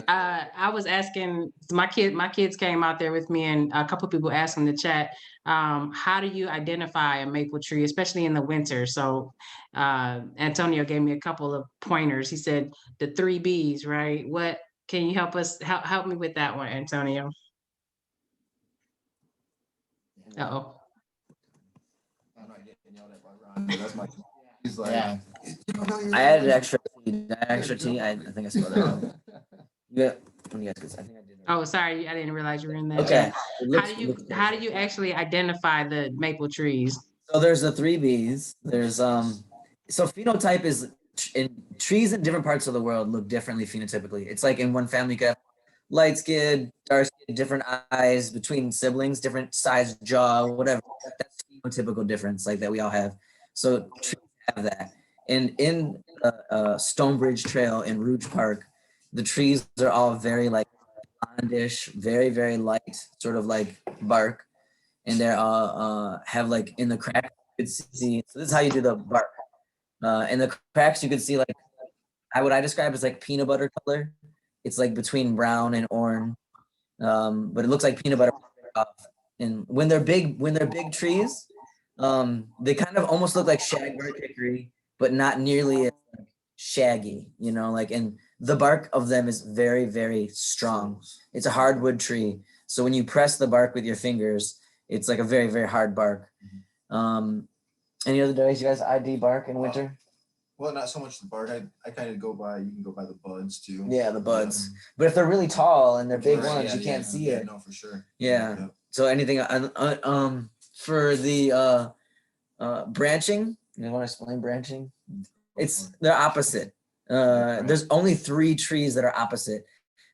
I was asking my kids came out there with me, and a couple of people asked in the chat, how do you identify a maple tree, especially in the winter? So Antonio gave me a couple of pointers. He said the 3 B's, right? What can you help me with that one, Antonio? Uh-oh. That's my. He's like, Yeah. I added extra T. I think I spelled it wrong. Yeah, when you guys, I think I did. Oh, sorry, I didn't realize you were in that. Okay. How do you actually identify the maple trees? So there's the 3 B's. There's so phenotype is in trees in different parts of the world look differently phenotypically. It's like in one family you could have light skin, dark skin, different eyes between siblings, different size jaw, whatever. That's phenotypical difference like that we all have. So trees have that. And in Stonebridge Trail in Rouge Park, the trees are all very like blondish, very, very light, sort of like bark. And they're have like in the cracks, you could see, so this is how you do the bark. In the cracks, you could see like, what I describe as like peanut butter color. It's like between brown and orange, but it looks like peanut butter. And when they're big trees, they kind of almost look like shagbark hickory, but not nearly as shaggy, you know, like, and the bark of them is very, very strong. It's a hardwood tree. So when you press the bark with your fingers, it's like a very, very hard bark. Any other days you guys ID bark in winter? Well, not so much the bark. I kind of go by. You can go by the buds too. Yeah, the buds. But if they're really tall and they're big Right, ones, yeah, you can't yeah, see yeah, it. No, for sure. Yeah. Yeah. So anything for the branching, you want to explain branching? They're opposite. There's only 3 trees that are opposite.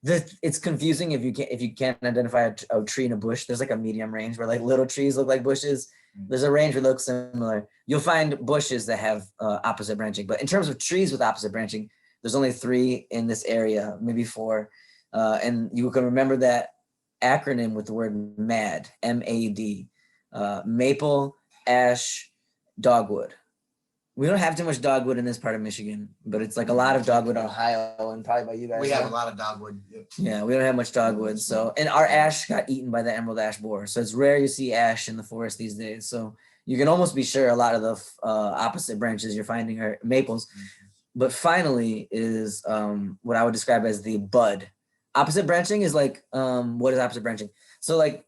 It's confusing if you can't identify a tree in a bush. There's like a medium range where like little trees look like bushes. There's a range that looks similar. You'll find bushes that have opposite branching, but in terms of trees with opposite branching, there's only 3 in this area, maybe 4. And you can remember that acronym with the word MAD, M-A-D, maple, ash, dogwood. We don't have too much dogwood in this part of Michigan, but it's like a lot of dogwood in Ohio and probably by you guys. We have a lot of dogwood. Yep. Yeah, we don't have much dogwood. So, and our ash got eaten by the emerald ash borer. So it's rare you see ash in the forest these days. So you can almost be sure a lot of the opposite branches you're finding are maples. But finally is what I would describe as the bud. Opposite branching is like, what is opposite branching? So like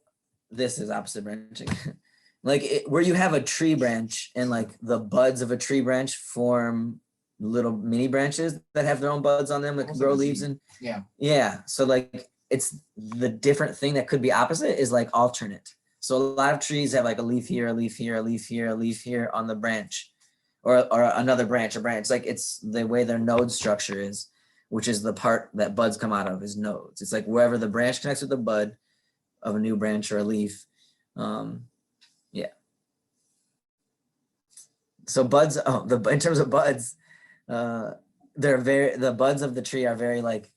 this is opposite branching. Like where you have a tree branch and like the buds of a tree branch form little mini branches that have their own buds on them that can grow leaves and yeah. So like it's the different thing that could be opposite is like alternate. So a lot of trees have like a leaf here, a leaf here, a leaf here, a leaf here on the branch, or another branch, a branch. Like it's the way their node structure is, which is the part that buds come out of is nodes. It's like wherever the branch connects with the bud of a new branch or a leaf. Yeah. So buds, in terms of buds, the buds of the tree are very like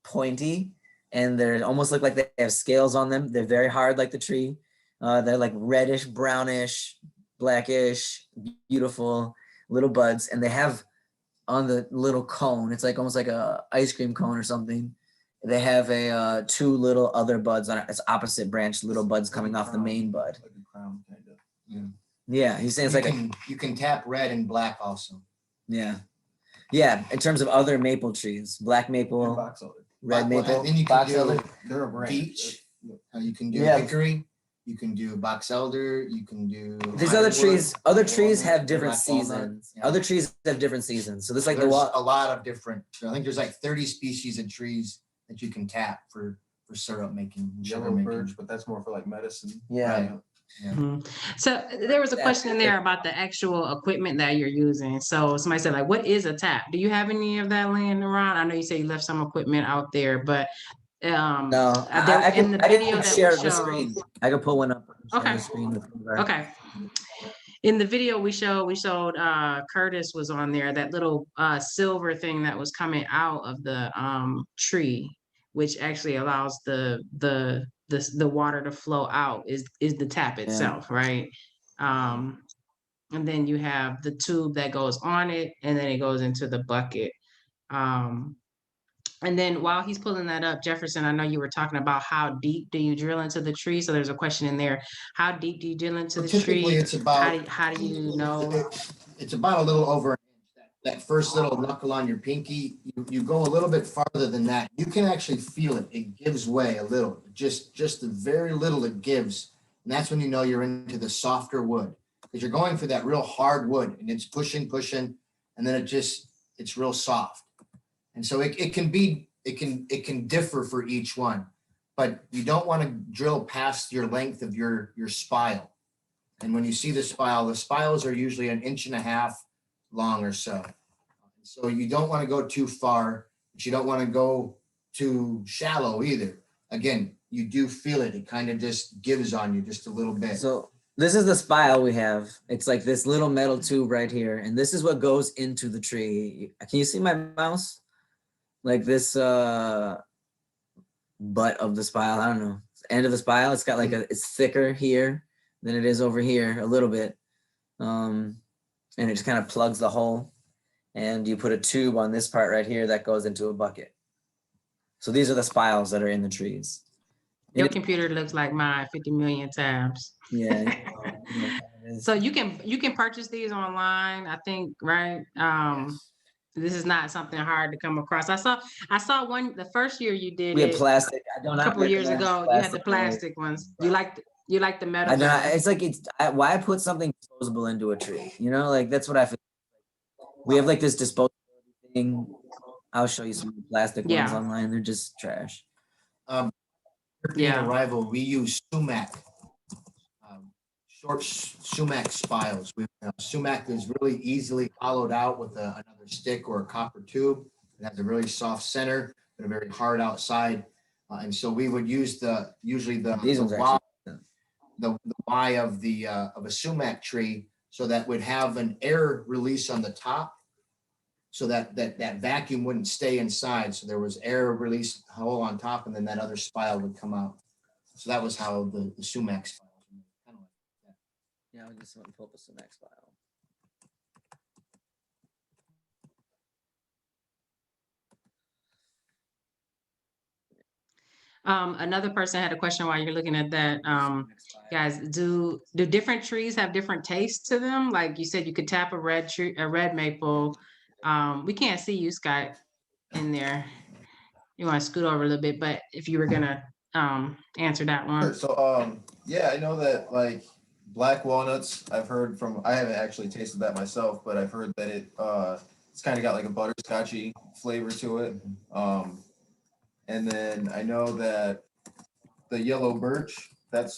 pointy and they're almost look like they have scales on them. They're very hard like the tree. They're like reddish, brownish, blackish, beautiful little buds. And they have on the little cone, it's like almost like a ice cream cone or something. They have a 2 little other buds on it. It's opposite branch, little buds coming off the main bud. Like a crown, kind of. Yeah. Yeah, he's saying it's You can tap red and black also. Yeah. Yeah, in terms of other maple trees, black maple, Box elder. red maple, Then you box can elder. do They're a branch. beech. You can do Yeah. hickory. You can do box elder. You can do These other ironwood, trees have walnut, different black walnut. seasons. Yeah. Other trees have different seasons. So this like There's the a lot of different. I think there's like 30 species of trees that you can tap for syrup making, and sugar Yellow making. birch, but that's more for like medicine. yeah. Right. So there was a question in there about the actual equipment that you're using. So somebody said, like, what is a tap? Do you have any of that laying around? I know you say you left some equipment out there, but No, there I in the didn't video that share we the showed. screen. I could pull one up. And share Okay. the screen with you guys. Okay. In the video we showed Curtis was on there, that little silver thing that was coming out of the tree, which actually allows the water to flow out is the tap itself, right? And then you have the tube that goes on it, and then it goes into the bucket. And then while he's pulling that up, Jefferson, I know you were talking about how deep do you drill into the tree? So there's a question in there. How deep do you drill into the Typically, tree? it's about. How do you know? It's about a little over an inch. That first little knuckle on your pinky, you go a little bit farther than that. You can actually feel it. It gives way a little, just a very little it gives. And that's when you know you're into the softer wood, because you're going for that real hard wood and it's pushing, and then it's real soft. And so it can differ for each one, but you don't want to drill past your length of your spile. And when you see the spiles are usually 1.5 inches long or so. So you don't want to go too far, but you don't want to go too shallow either. Again, you do feel it. It kind of just gives on you just a little bit. So this is the spile we have. It's like this little metal tube right here. And this is what goes into the tree. Can you see my mouse? Like this butt of the spile. I don't know. End of the spile. It's got like it's thicker here than it is over here a little bit. And it just kind of plugs the hole. And you put a tube on this part right here that goes into a bucket. So these are the spiles that are in the trees. Your computer looks like mine 50 million tabs. Yeah. So you can purchase these online, I think, right? This is not something hard to come across. I saw one the first year you did We had it plastic. I don't a couple of years ago. You had the plastic ones. You like You like the metal I don't. better. It's like why put something disposable into a tree? You know, like that's what I feel. We have like this disposable thing. I'll show you some plastic ones Yeah. online. They're just trash. European Yeah. arrival, we use sumac, short sumac spiles. Sumac is really easily hollowed out with another stick or a copper tube. It has a really soft center and a very hard outside. And so we would use usually These ones the are Y, actually. the Y of a sumac tree, so that would have an air release on the top, so that vacuum wouldn't stay inside. So there was air release hole on top, and then that other spile would come out. So that was how the sumac spiles were made, kind of like that. Yeah, I just want to pull up a sumac file. Another person had a question while you're looking at that. Guys, do different trees have different tastes to them? Like you said, you could tap a red tree, a red maple. We can't see you, Scott, in there. You want to scoot over a little bit, but if you were gonna answer that Sure. one. So, yeah, I know that like black walnuts, I've heard from, I haven't actually tasted that myself, but I've heard that it's kind of got like a butterscotchy flavor to it. And then I know that the yellow birch, I've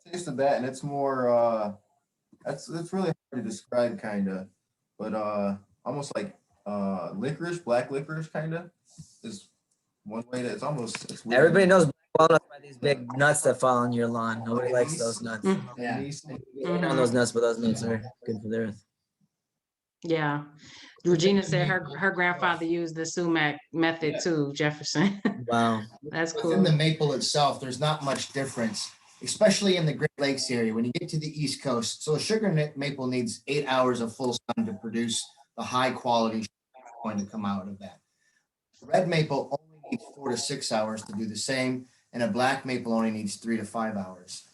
tasted that, and it's more, it's really hard to describe, kind of, but almost like licorice, black licorice, kind of is one way that it's weird. Everybody knows black walnuts by these big nuts that fall on your lawn. Nobody likes those nuts. Yeah. Get on those nuts, but those nuts are good for the earth. Yeah. Regina said her grandfather used the sumac method too, Jefferson. Wow. That's Within cool. the maple itself, there's not much difference, especially in the Great Lakes area. When you get to the East Coast, so a maple needs 8 hours of full sun to produce the high quality sugar going to come out of that. Red maple only needs 4 to 6 hours to do the same, and a black maple only needs 3 to 5 hours.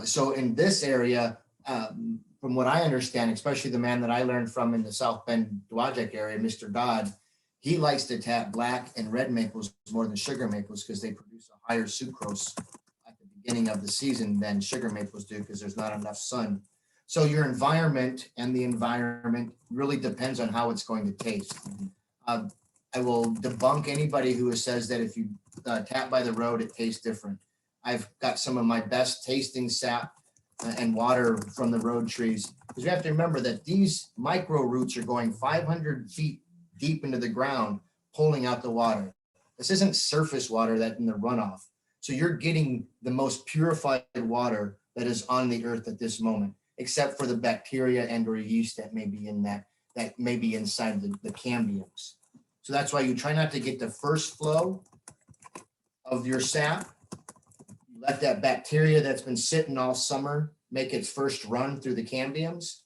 So in this area, from what I understand, especially the man that I learned from in the South Bend, Dowagiac area, Mr. Dodd, he likes to tap black and red maples more than sugar maples because they produce a higher sucrose at the beginning of the season than sugar maples do because there's not enough sun. So your environment and the environment really depends on how it's going to taste. I will debunk anybody who says that if you tap by the road, it tastes different. I've got some of my best tasting sap and water from the road trees, because you have to remember that these micro roots are going 500 feet deep into the ground, pulling out the water. This isn't surface water that in the runoff. So you're getting the most purified water that is on the earth at this moment, except for the bacteria and or yeast that may be in that may be inside the cambiums. So that's why you try not to get the first flow of your sap. You let that bacteria that's been sitting all summer make its first run through the cambiums.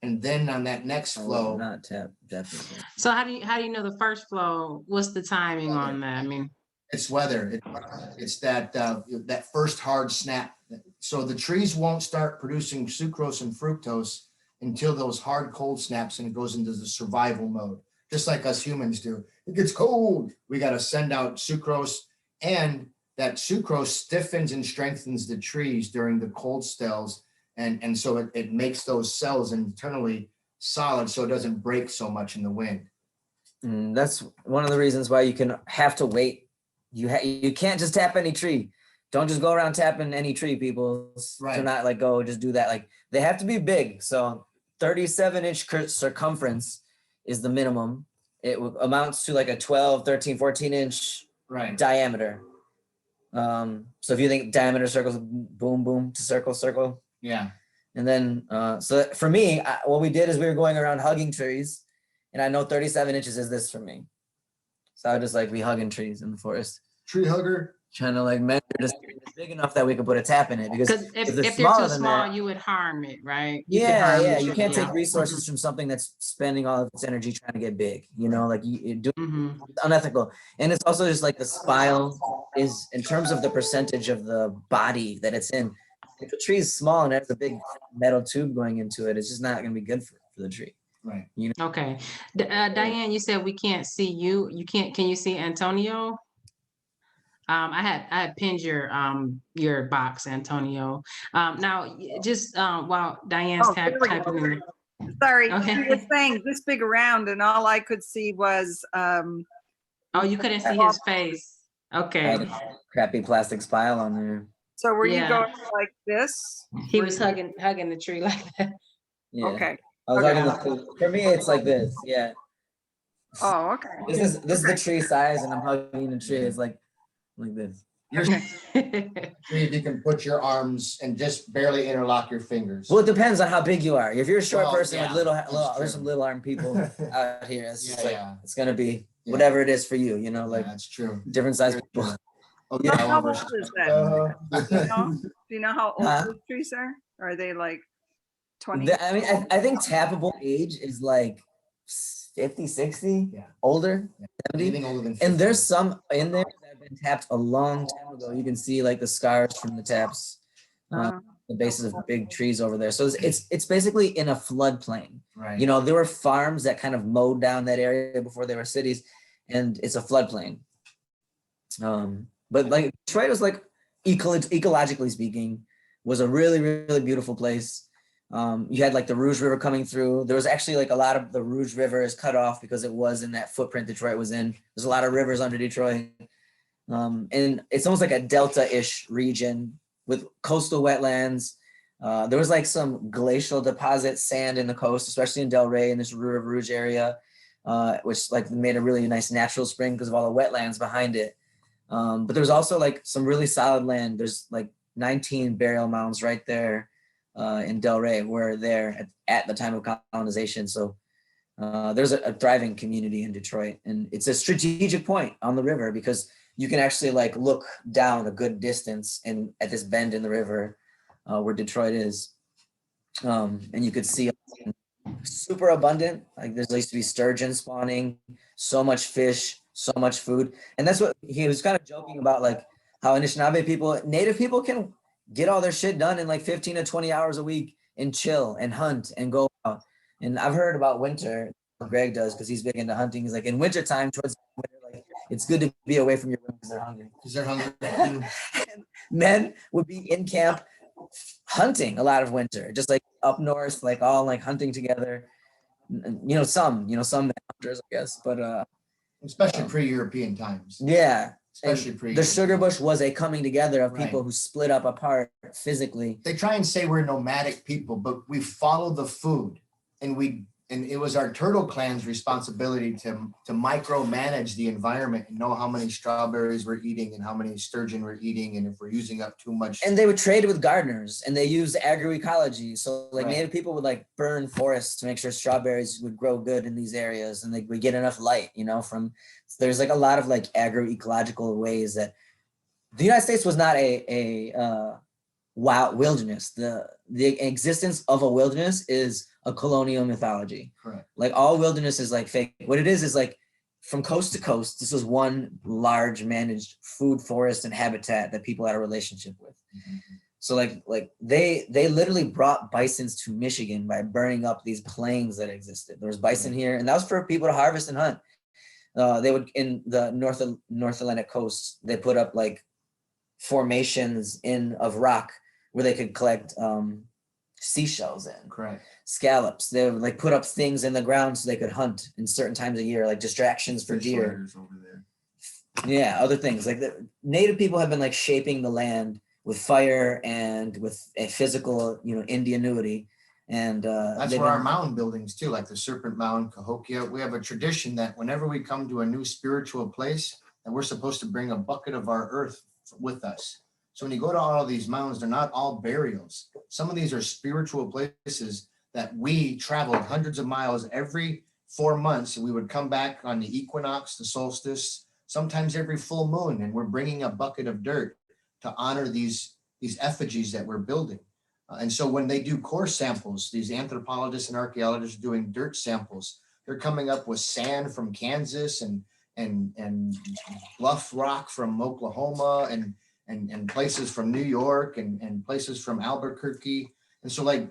And then on that next flow. Not tap, definitely. So how do you know the first flow? What's the timing on that? I mean, It's weather. It's that first hard snap. So the trees won't start producing sucrose and fructose until those hard cold snaps, and it goes into the survival mode, just like us humans do. It gets cold. We got to send out sucrose, and that sucrose stiffens and strengthens the trees during the cold spells. And so it makes those cells internally solid so it doesn't break so much in the wind. That's one of the reasons why you have to wait. You can't just tap any tree. Don't just go around tapping any tree, people. Right. Do not like go just do that. Like they have to be big. So 37-inch circumference is the minimum. It amounts to like a 12, 13, 14-inch diameter. So if you think diameter circles, boom, boom to circle. Yeah. And then, so for me, what we did is we were going around hugging trees, and I know 37 inches is this for me. So I just like, we hugging trees in the forest. Tree hugger. Trying to like measure just big enough that we could put a tap in it, because if they're they're too small, you would harm it, right? You could harm the you tree, can't yeah. take resources from something that's spending all of its energy trying to get big, you know, like you do Mhm. it's unethical. And it's also just like the spile is, in terms of the percentage of the body that it's in, if a tree is small and has a big metal tube going into it, it's just not going to be good for the tree. Right. You know? Okay. Diane, you said we can't see you. Can you see Antonio? I had pinned your box, Antonio. Now just while Diane's Oh, there we go. typing in. Sorry, Okay. he was saying this big around, and all I could see was Oh, you couldn't see his face. I had Okay. a crappy plastic spile on there. so were you Yeah. going like this? He was hugging the tree like that. Yeah. Okay. I was Okay. hugging the, for me, it's like this. Yeah. Oh, okay. This is the tree size, and I'm hugging the tree. It's like this. You're if you can put your arms and just barely interlock your fingers. Well, it depends on how big you are. If you're a short Well, person, yeah, like that's there's true. some little arm people out here. It's just like Yeah. it's gonna be Yeah. whatever it is for you. You know, Yeah, like that's true. different size people. Okay, How I'll old versus- is that? Do you know? Do you know how old Huh? those trees are? Are they like 20? I mean, I think tappable age is like 50, 60, Yeah. older, 70. anything older than 50. And there's some in there that have been tapped a long time ago. You can see like the scars from the taps, the bases of big trees over there. So it's basically in a floodplain. Right. You know, there were farms that kind of mowed down that area before they were cities, and it's a floodplain. But like Detroit was like ecologically speaking, was a really, really beautiful place. You had like the Rouge River coming through. There was actually like a lot of the Rouge River is cut off because it was in that footprint Detroit was in. There's a lot of rivers under Detroit. And it's almost like a delta-ish region with coastal wetlands. There was like some glacial deposit sand in the coast, especially in Delray in this River Rouge area, which like made a really nice natural spring because of all the wetlands behind it. But there's also like some really solid land. There's like 19 burial mounds right there in Delray were there at the time of colonization. So there's a thriving community in Detroit, and it's a strategic point on the river because you can actually like look down a good distance and at this bend in the river where Detroit is. And you could see super abundant. Like there used to be sturgeon spawning, so much fish, so much food. And that's what he was kind of joking about, like how Anishinaabe people, Native people can get all their shit done in like 15 to 20 hours a week and chill and hunt and go out. And I've heard about winter, Greg does, because he's big into hunting. He's like in wintertime towards winter, like it's good to be away from your women because they're hungry. Because they're hungry. Men would be in camp hunting a lot of winter, just like up north, like all like hunting together. Some hunters, I guess, but Especially pre-European times. yeah. Especially And pre. the Sugarbush was a coming together of people Right. who split up apart physically. They try and say we're nomadic people, but we follow the food, and it was our turtle clan's responsibility to micromanage the environment and know how many strawberries we're eating and how many sturgeon we're eating, and if we're using up too much. And they would trade with gardeners, and they used agroecology. So like Right. Native people would like burn forests to make sure strawberries would grow good in these areas, and they would get enough light, from. So there's like a lot of like agroecological ways that the United States was not a wild wilderness. The existence of a wilderness is a colonial mythology. Correct. Like all wilderness is like fake. What it is like from coast to coast, this was one large managed food forest and habitat that people had a relationship with. Mhm. So like they literally brought bisons to Michigan by burning up these plains that existed. There was bison here, and that was for people to harvest and hunt. They would in the North Atlantic coast, they put up like formations of rock where they could collect seashells in. Correct. Scallops. They would like put up things in the ground so they could hunt in certain times of year, like distractions for Fish deer. layers over there. Yeah, other things like the Native people have been like shaping the land with fire and with a physical, ingenuity. And That's they've where our been- mound buildings too, like the Serpent Mound, Cahokia. We have a tradition that whenever we come to a new spiritual place, that we're supposed to bring a bucket of our earth with us. So when you go to all of these mounds, they're not all burials. Some of these are spiritual places that we traveled hundreds of miles every 4 months. And we would come back on the equinox, the solstice, sometimes every full moon. And we're bringing a bucket of dirt to honor these effigies that we're building. And so when they do core samples, these anthropologists and archaeologists doing dirt samples, they're coming up with sand from Kansas and bluff rock from Oklahoma and places from New York and places from Albuquerque. And so like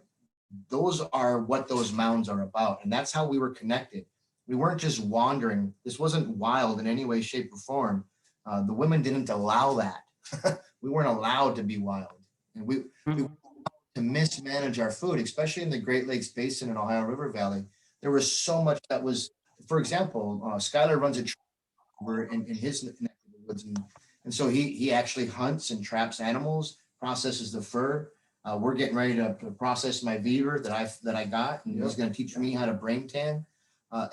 those are what those mounds are about. And that's how we were connected. We weren't just wandering. This wasn't wild in any way, shape, or form. the women didn't allow that. We weren't allowed to be wild, and we to mismanage our food, especially in the Great Lakes Basin and Ohio River Valley. There was so much that was, for example, Skylar runs a over in his neck of the woods, and so he actually hunts and traps animals, processes the fur. We're getting ready to process my beaver that I got, and he's going to teach me how to brain tan.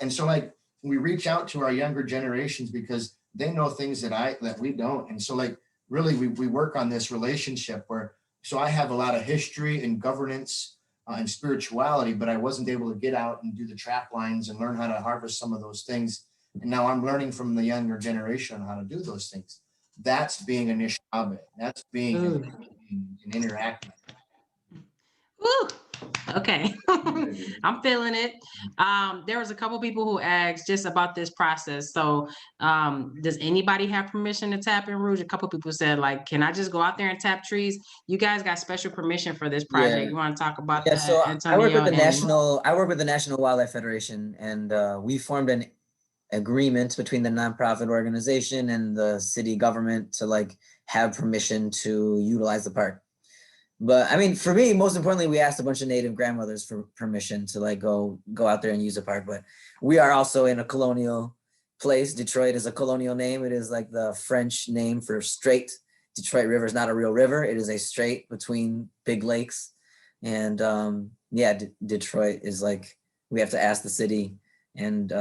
And so like we reach out to our younger generations because they know things that we don't, and so like really we work on this relationship where. So I have a lot of history and governance and spirituality, but I wasn't able to get out and do the trap lines and learn how to harvest some of those things. And now I'm learning from the younger generation on how to do those things. That's being Anishinaabe. That's being and interacting. Woo! Okay, I'm feeling it. There was a couple people who asked just about this process. So, does anybody have permission to tap in Rouge? A couple people said, like, can I just go out there and tap trees? You guys got special permission for this project. Yeah. You want to talk about Yeah, that, so Antonio? I work with the National Wildlife Federation, and we formed an agreement between the nonprofit organization and the city government to like have permission to utilize the park. But I mean, for me, most importantly, we asked a bunch of Native grandmothers for permission to like go out there and use the park. But we are also in a colonial place. Detroit is a colonial name. It is like the French name for strait. Detroit River is not a real river. It is a strait between big lakes. And yeah, Detroit is like, we have to ask the city. And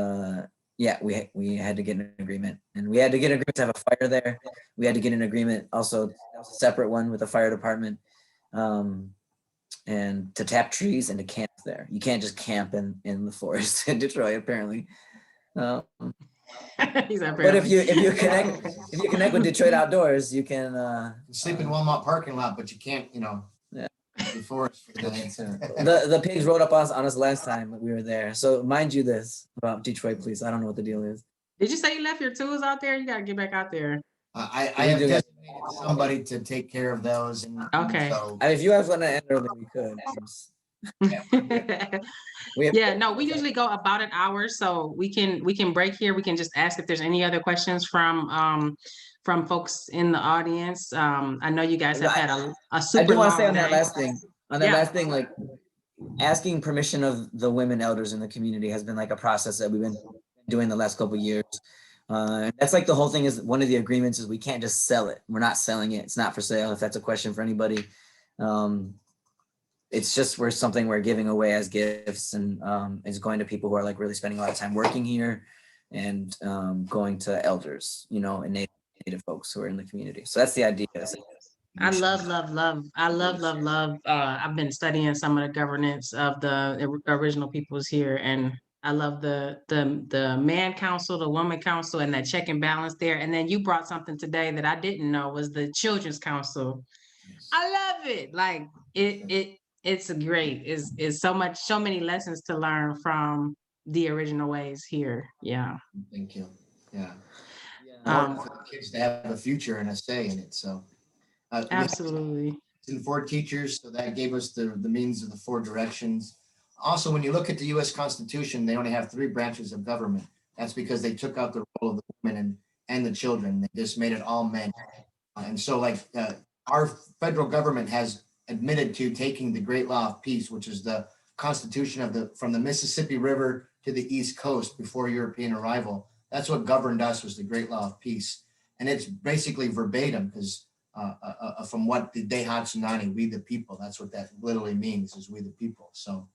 yeah, we had to get an agreement. And we had to get an agreement to have a fire there. We had to get an agreement also, that was a separate one with the fire department. And to tap trees and to camp there. You can't just camp in the forest in Detroit, apparently. But if you connect with Detroit Outdoors, you can sleep in Walmart parking lot, but you can't, yeah. The forest. The pigs rode up on us last time we were there. So mind you this about Detroit police. I don't know what the deal is. Did you say you left your tools out there? You got to get back out there. I have designated somebody to take care of those. And okay. So, if you guys want to end early, we could. Yeah, no, we usually go about an hour, so we can break here. We can just ask if there's any other questions from folks in the audience. I know you guys have had a super. I do want to say on day. that last thing. Like asking permission of the women elders in the community has been like a process that we've been doing the last couple of years. That's like the whole thing is one of the agreements is we can't just sell it. We're not selling it. It's not for sale. If that's a question for anybody, it's just something we're giving away as gifts and is going to people who are like really spending a lot of time working here and going to elders, and native folks who are in the community. So that's the idea. I love. I've been studying some of the governance of the original peoples here, and I love the man council, the woman council, and that check and balance there. And then you brought something today that I didn't know was the children's council. I love it. Like it's great. It's so many lessons to learn from the original ways here. Yeah. Thank you. Yeah. For the kids to have a future and a say in it. So absolutely. And 4 teachers, so that gave us the means of the 4 directions. Also, when you look at the U.S. Constitution, they only have 3 branches of government. That's because they took out the role of the women and the children. They just made it all men. And so, like, our federal government has admitted to taking the Great Law of Peace, which is the Constitution from the Mississippi River to the East Coast before European arrival. That's what governed us, was the Great Law of Peace. And it's basically verbatim because from what the Dehatsunani, we the people, that's what that literally means, is we the people. So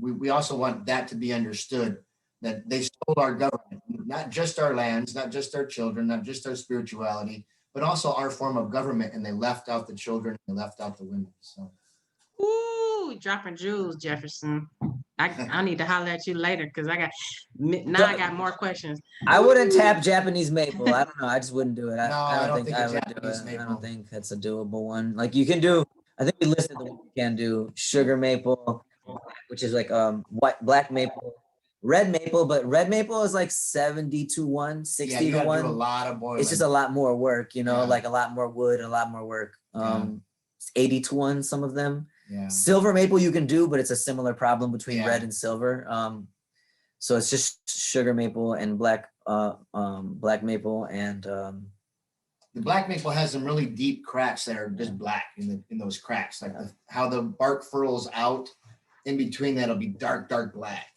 we also want that to be understood, that they stole our government, not just our lands, not just our children, not just our spirituality, but also our form of government, and they left out the children, and they left out the women. So, ooh, dropping jewels, Jefferson. I need to holler at you later because I got more questions. I wouldn't tap Japanese maple. I don't know. I just wouldn't do it. I don't think I would do it. I don't think that's a doable one. Like you can do. I think we listed the ones you can do: sugar maple, which is like black maple, red maple, but red maple is like 70-1, 60-1. Do a lot of boiling. It's just a lot more work, like a lot more wood, a lot more work. 80-1, some of them. Yeah. Silver maple you can do, but it's a similar problem between red and silver. So it's just sugar maple and black maple and the black maple has some really deep cracks that are just black in those cracks, like how the bark furrows out in between that'll be dark black.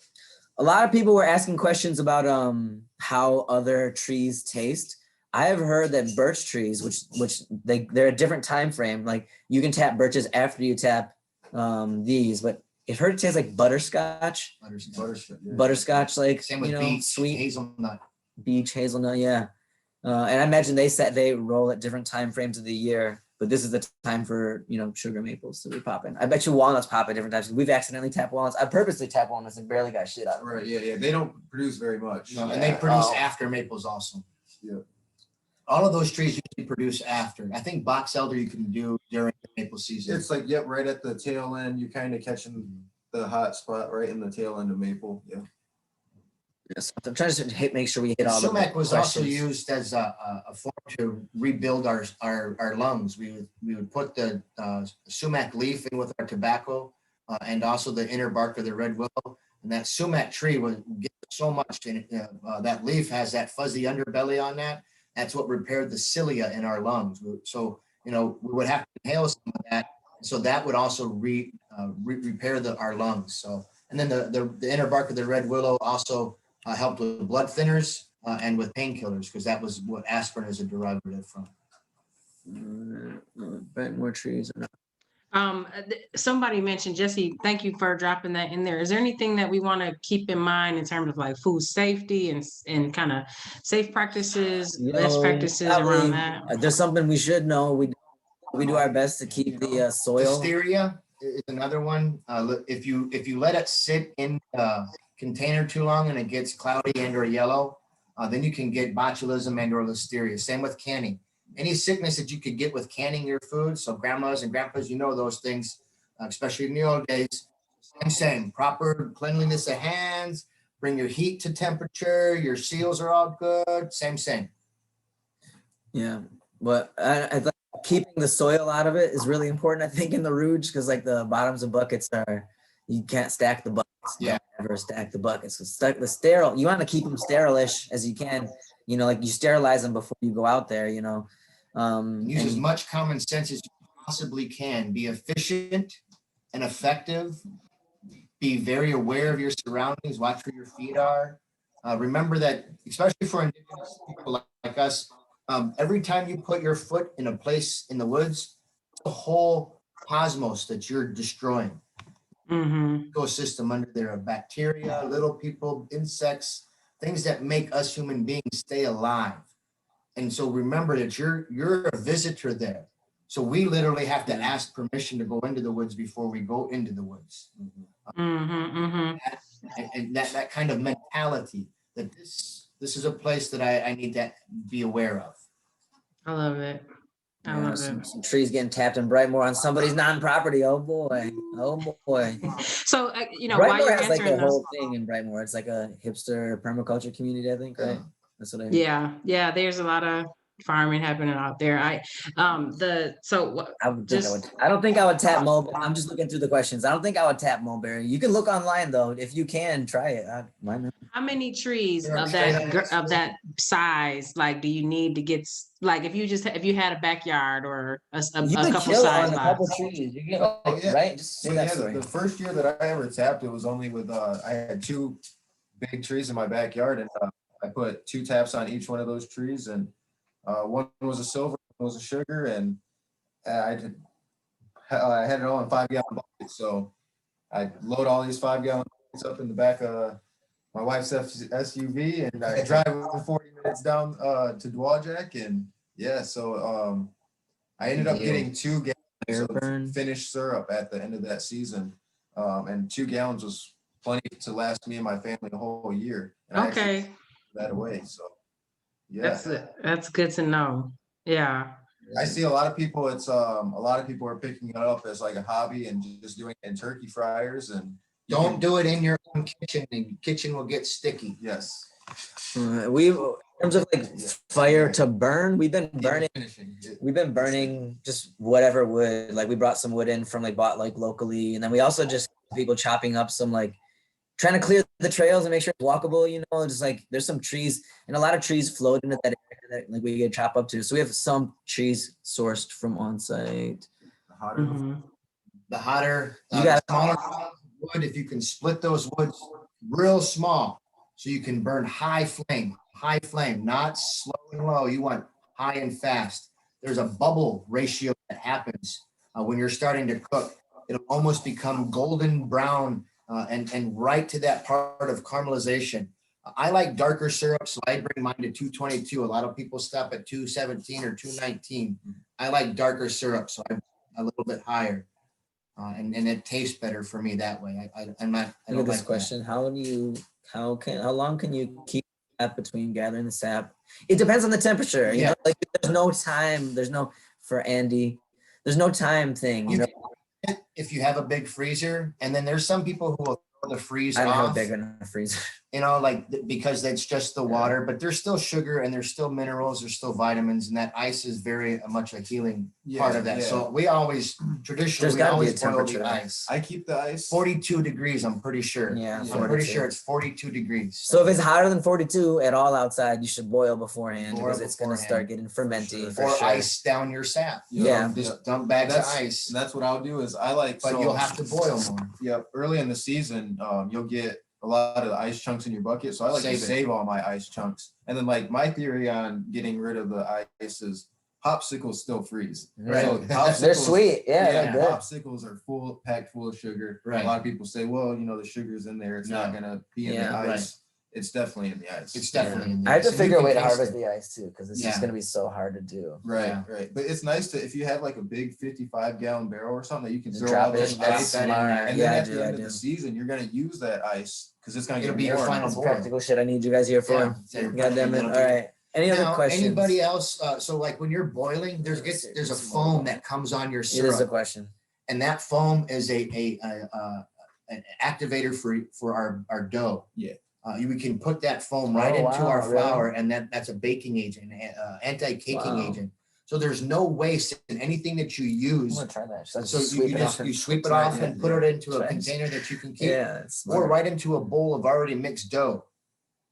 A lot of people were asking questions about how other trees taste. I have heard that birch trees, which they're a different time frame. Like you can tap birches after you tap these, but I've heard it tastes like butterscotch. Butterscotch, like same with beech, sweet hazelnut. Beech, hazelnut, yeah. And I imagine they roll at different time frames of the year, but this is the time for sugar maples to be popping. I bet you walnuts pop at different times. We've accidentally tapped walnuts. I purposely tapped walnuts and barely got shit out of it. Right, yeah. They don't produce very much. No, and they produce after maples also. Yeah. All of those trees usually produce after. I think box elder you can do during the maple season. It's like, yep, right at the tail end. You're kind of catching the hot spot right in the tail end of maple. Yeah. Yes, I'm trying to make sure we hit all Sumac the was questions. also used as a form to rebuild our lungs. We would put the sumac leaf in with our tobacco and also the inner bark of the red willow. And that sumac tree would get so much, and that leaf has that fuzzy underbelly on that. That's what repaired the cilia in our lungs. So we would have to inhale some of that. So that would also repair our lungs. So, and then the inner bark of the red willow also helped with blood thinners and with painkillers, because that was what aspirin is a derivative from. More trees. Somebody mentioned, Jesse, thank you for dropping that in there. Is there anything that we want to keep in mind in terms of like food safety and kind of safe practices, best practices around that? There's something we should know. We do our best to keep the soil. Listeria is another one. If you let it sit in a container too long and it gets cloudy and or yellow, then you can get botulism and or listeria. Same with canning. Any sickness that you could get with canning your food. So grandmas and grandpas, those things, especially in the old days. Same. Proper cleanliness of hands. Bring your heat to temperature. Your seals are all good. Same. Yeah, but I think keeping the soil out of it is really important. I think in the rouge, because like the bottoms of buckets you can't stack the buckets. Yeah. Don't ever stack the buckets. So the sterile. You want to keep them sterile-ish as you can. Like you sterilize them before you go out there. Use as much common sense as you possibly can. Be efficient and effective. Be very aware of your surroundings. Watch where your feet are. Remember that, especially for indigenous people like us, every time you put your foot in a place in the woods, it's a whole cosmos that you're destroying. Ecosystem under there of bacteria, little people, insects, things that make us human beings stay alive. And so remember that you're a visitor there. So we literally have to ask permission to go into the woods before we go into the woods. And that kind of mentality that this is a place that I need to be aware of. I love it. I love it. Some trees getting tapped in Brightmoor on somebody's non-property. Oh boy. So while Brightmoor you're has like answering the those, whole thing in Brightmoor. It's like a hipster permaculture community, I think, right? That's what I heard. yeah, there's a lot of farming happening out there. I don't think I would tap mulberry. I'm just looking through the questions. I don't think I would tap mulberry. You can look online though. If you can, try it. Why not? How many trees of that size, like, do you need to get, like, if you had a backyard or a couple size lots? Trees. You get, yeah. right? Just say that story. The first year that I ever tapped, it was only with I had 2 big trees in my backyard, and I put 2 taps on each one of those trees, and one was a silver, one was a sugar, and I had it all in 5-gallon buckets. So I load all these 5-gallon buckets up in the back of my wife's SUV, and I drive 40 minutes down to Dwajak, and so I ended up getting 2 gallons of finished syrup at the end of that season, and 2 gallons was plenty to last me and my family a whole year. And Okay. I that away. So yeah, That's good to know. Yeah. I see a lot of people. It's a lot of people are picking it up as like a hobby and just doing it in turkey fryers. And Don't do it in your own kitchen. The kitchen will get sticky. yes, In terms of like fire to burn, we've been burning just whatever wood. Like we brought some wood in from bought locally, and then we also just people chopping up some trying to clear the trails and make sure it's walkable, just like there's some trees and a lot of trees float into that area that like we could chop up to. So we have some trees sourced from on site. Hotter. Mhm. The hotter, You got- the smaller wood, if you can split those woods real small, so you can burn high flame, not slow and low. You want high and fast. There's a bubble ratio that happens when you're starting to cook. It'll almost become golden brown and right to that part of caramelization. I like darker syrup, so I bring mine to 222. A lot of people stop at 217 or 219. I like darker syrup, so I'm a little bit higher. And it tastes better for me that way. I'm not. I Look don't at this like question. How long can you keep that between gathering the sap? It depends on the temperature. You Yeah. know, like there's no time. There's no for Andy. There's no time thing. You know, if you have a big freezer, and then there's some people who will throw the freezer I don't have a off, big enough freezer. you know, like because that's just the water, but there's still sugar and there's still minerals, there's still vitamins, and that ice is very much a healing part of that. Yeah. So we always traditionally There's we gotta be a always boil temperature. the ice. I keep the ice. 42 degrees, I'm pretty sure. Yeah, I'm 42. pretty sure it's 42 degrees. So if it's hotter than 42 at all outside, you should boil beforehand Boil because it's gonna beforehand. start getting fermenty for or sure. ice down your sap. Yeah. Just dump bags of That's ice, That's what I'll do is I like. but so- you'll have to boil more. Yeah, early in the season, you'll get a lot of the ice chunks in your bucket. So I like Save to it. save all my ice chunks. And then like my theory on getting rid of the ice is popsicles still freeze. Right. So They're popsicles- sweet. Yeah, Yeah. they're good. popsicles are packed full of sugar. Right. A lot of people say, well, you know, the sugar's in there. It's not No. gonna be in Yeah, the ice. right. It's definitely in the ice. It's definitely. in I have to there. So you figure a can way to taste harvest it. the ice too, because it's just Yeah. gonna be so hard to do. Right, Yeah. right. But it's nice to if you have like a big 55-gallon barrel or something that you can Just throw all drop those it. That's ice in, smart. and Yeah, then I at do. the I end of do. the season, you're gonna use that ice because it's gonna It'll get be your warm. final That's boil. practical shit I need you guys here for. Yeah. God damn it. All right. Any other Now, questions? anybody else? So like when you're boiling, there's a foam that comes on your It is a syrup, question. and that foam is an activator for our dough. Yeah. We can put that foam right Oh, into wow, our really? flour, and that's a baking agent, anti-caking Wow. agent. So there's no waste in anything that you I'm use. gonna try that. So Sweep you it just off. you sweep it Try off it, and put yeah. it into a Try it. container that you can keep, Yeah, it's or right into a bowl of already mixed dough,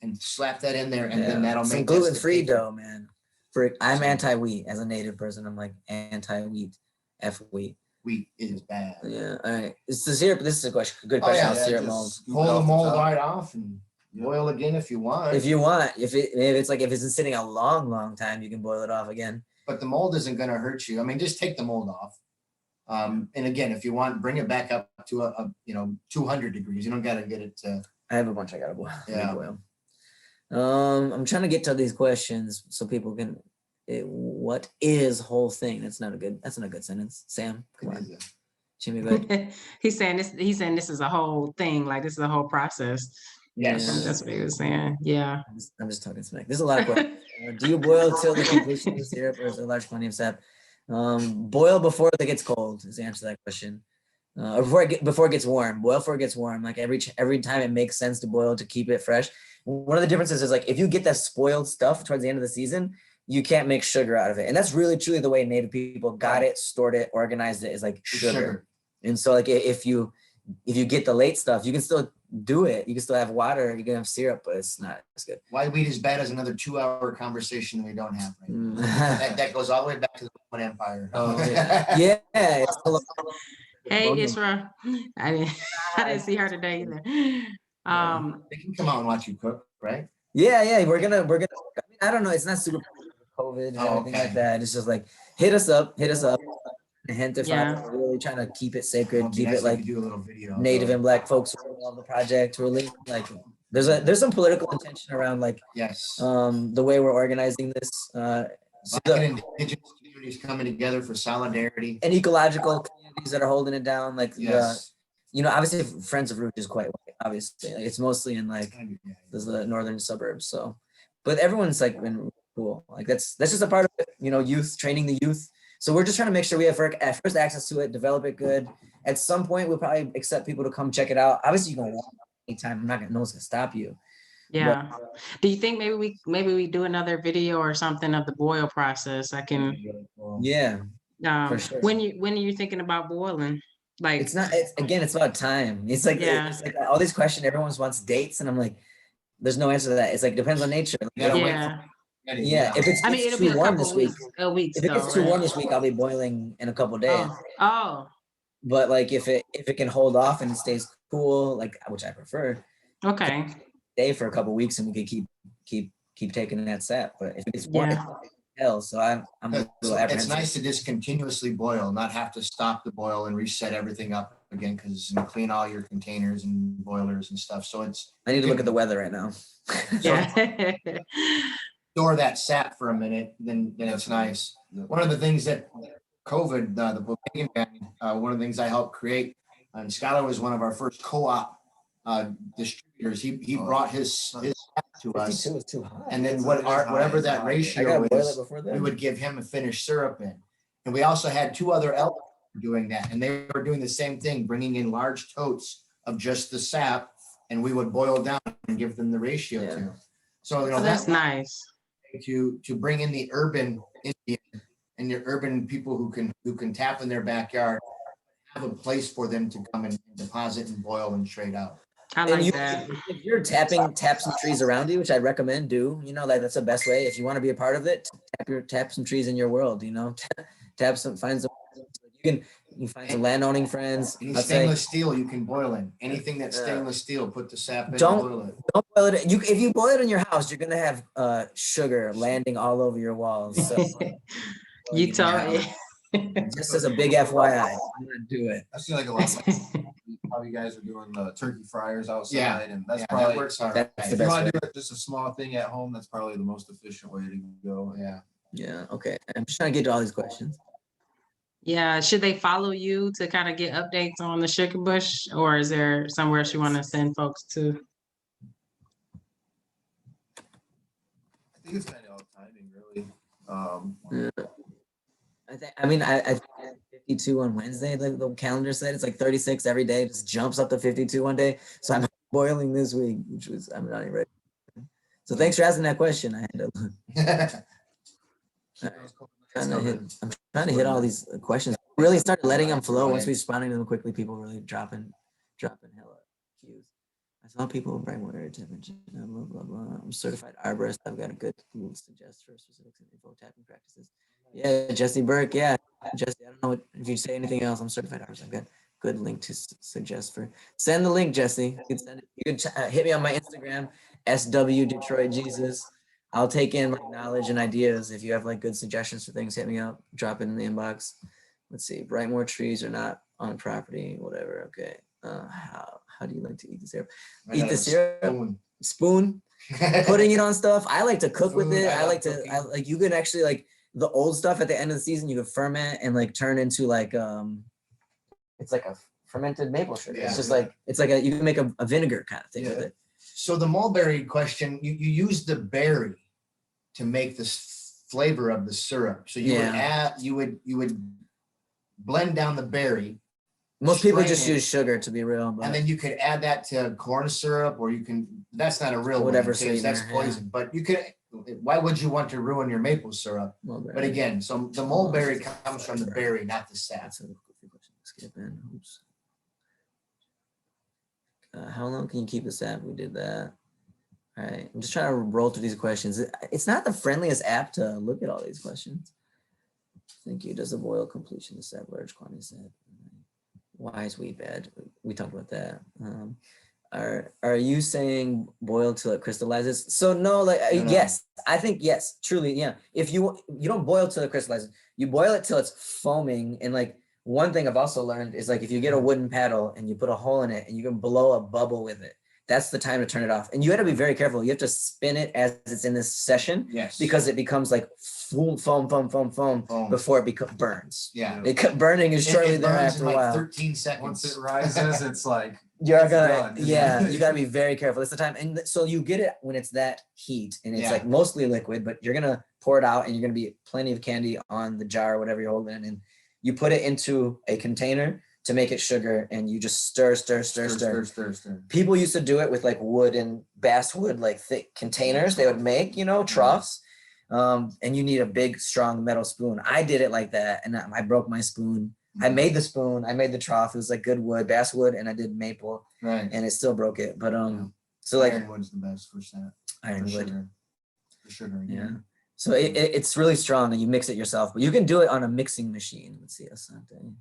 and slap that in there, and then that'll some make that's the gluten-free cake. dough, man. I'm So- anti-wheat as a native person. I'm like anti-wheat, F wheat. Wheat is bad. Yeah. All right. It's the syrup. This is a question. Good Oh, question. yeah, on syrup just mold. scoop it Pull the off mold top. right off and Yeah. boil again if you want. If you want, if it's like if it's been sitting a long time, you can boil it off again. But the mold isn't going to hurt you. I mean, just take the mold off. And again, if you want, bring it back up to a 200 degrees. You don't got to get it to. I have a bunch I gotta boil. Yeah. Boil. I'm trying to get to these questions so people can. What is whole thing? That's not a good sentence. Sam, come on, Jimmy, go ahead. He's saying this is a whole thing, like this is a whole process. Yes. That's what he was saying. Yeah. I'm just talking smack. There's a lot of questions. Do you boil till the completion of the syrup, or is there a large quantity of sap? Boil before it gets cold is the answer to that question. Or before it gets warm. Boil before it gets warm. Like every time it makes sense to boil to keep it fresh. One of the differences is like if you get that spoiled stuff towards the end of the season, you can't make sugar out of it. And that's really truly the way Native people got it, stored it, organized it, is like sugar. And so like if you get the late stuff, you can still do it. You can still have water, you can have syrup, but it's not as good. Why wheat is bad is another 2-hour conversation we don't have right now. Mm. that goes all the way back to the Roman Empire. Oh, yeah. It's a lot. Hey, Welcome. Isra. I didn't see her today either. They can come out and watch you cook, right? Yeah, we're gonna. I mean, I don't know. It's not super COVID or anything like that. It's just like hit us up. A hint if Yeah. I'm really trying to keep it sacred, It'd be keep nice it if we like could do a little video. Native and Black folks who love the project. Really, like there's some political intention around like Yes. the way we're organizing this. So Black and indigenous communities coming together for solidarity. and ecological communities that are holding it down. Like Yes. obviously Friends of Root is quite white. Obviously, like, it's mostly in like Yeah. the northern suburbs. So, but everyone's like been cool. Like that's just a part of it, youth, training the youth. So we're just trying to make sure we have first access to it, develop it good. At some point, we'll probably accept people to come check it out. Obviously, you can walk anytime. No one's gonna stop you. Yeah. Do you think maybe we do another video or something of the boil process? I can. Yeah, for sure. When are you thinking about boiling? Like it's not. It's about time. It's like, Yeah. it's like all these questions. Everyone wants dates, and I'm like, there's no answer to that. It's like depends on nature. You gotta wait Yeah. Yeah, if I mean, it's it'll be too a warm couple this week, weeks if it though, gets too warm right? this week, I'll be boiling in a couple days. Oh, But like if it can hold off and it stays cool, like which I prefer, okay. stay for a couple weeks and we could keep taking that sap. But if it's warm, Yeah. it's hell. So I'm a little It's apprehensive. nice to just continuously boil, not have to stop the boil and reset everything up again because you clean all your containers and boilers and stuff. So it's I need to look at the weather right now. Yeah. store that sap for a minute, then it's nice. One of the things that COVID, the Botanian Band, one of the things I helped create, and Skylar was one of our first co-op distributors. He brought his sap to us, 52 is too hot. and then whatever that I ratio gotta boil it is, before we then. would give him a finished syrup in. And we also had two other elders doing that, and they were doing the same thing, bringing in large totes of just the sap, and we would boil down and give them the ratio Yeah. to. So Oh, that's nice. to bring in the urban Indian and your urban people who can tap in their backyard, have a place for them to come and deposit and boil and trade out. I And like that. if you're tap some trees around you, which I'd recommend do, like that's the best way. If you want to be a part of it, tap some trees in your world, find some, you find some landowning friends. Any Let's say, stainless steel you can boil in. Anything that's stainless steel, put the sap in and Don't- boil it. don't boil it. If you boil it in your house, you're gonna have sugar landing all over your walls. So You told me. just as a big FYI, I'm gonna do it. I see like a lot of how you guys are doing the turkey fryers outside, Yeah. and that's Yeah, probably that works hard. That's if the you best want way. to do it just a small thing at home, that's probably the most efficient way to go. Yeah. Yeah. Okay. I'm just trying to get to all these questions. Yeah. Should they follow you to kind of get updates on the Sugarbush, or is there somewhere else you want to send folks to? I think it's kind of all timing, really. I think 52 on Wednesday. The calendar said it's like 36 every day. Just jumps up to 52 one day. So I'm boiling this week, I'm not even ready. So thanks for asking that question. I had to look. I'm trying to hit all these questions. Really started letting them flow once we responding to them quickly. People really dropping hella cues. I saw people bring more air temperature. Blah blah blah. I'm certified arborist. I've got a good tool to suggest for specifics and info tapping practices. Yeah, Jesse Burke. Yeah, Jesse. I don't know if you say anything else. I'm certified arborist. I've got good link to suggest for. Send the link, Jesse. You can send it. You can hit me on my Instagram, SW Detroit Jesus. I'll take in my knowledge and ideas. If you have like good suggestions for things, hit me up. Drop it in the inbox. Let's see. Brightmore trees are not on property. Whatever. Okay. How do you like to eat the syrup? Eat the syrup. Spoon. Putting it on stuff. I like to cook with it. I you can actually like the old stuff at the end of the season. You can ferment and like turn into like it's like a fermented maple sugar. It's just like you can make a vinegar kind of thing with it. So the mulberry question, you use the berry to make this flavor of the syrup. So you would blend down the berry. Most people just use sugar, to be real. But and then you could add that to corn syrup, or you can. That's not a real whatever one, that's poison. Yeah. But you could. Why would you want to ruin your maple syrup? Mulberry. But again, so the mulberry comes from the berry, not the sap. Skip in. Oops. How long can you keep the sap? We did that. All right. I'm just trying to roll through these questions. It's not the friendliest app to look at all these questions. Thank you. Does the boil completion the sap large quantity sap? Why is wheat bad? We talked about that. Are you saying boil till it crystallizes? So no, yes, I think yes, truly, yeah. If you don't boil till it crystallizes, you boil it till it's foaming. And like one thing I've also learned is like if you get a wooden paddle and you put a hole in it and you can blow a bubble with it, that's the time to turn it off. And you got to be very careful. You have to spin it as it's in this session, because it becomes like foam before it burns. Yeah, burning is shortly there after a while. 13 seconds. Once it rises, it's like you gotta be very careful. It's the time, and so you get it when it's that heat, and it's like mostly liquid, but you're gonna pour it out, and you're gonna be plenty of candy on the jar or whatever you're holding, and you put it into a container to make it sugar, and you just stir. People used to do it with like wood and basswood, like thick containers they would make, troughs. And you need a big, strong metal spoon. I did it like that, and I broke my spoon. I made the spoon, I made the trough. It was like good wood, basswood, and I did maple, and it still broke it. But so like ironwood's the best for that. Ironwood For sugar. yeah. So it's really strong and you mix it yourself, but you can do it on a mixing machine. Let's see, Asante.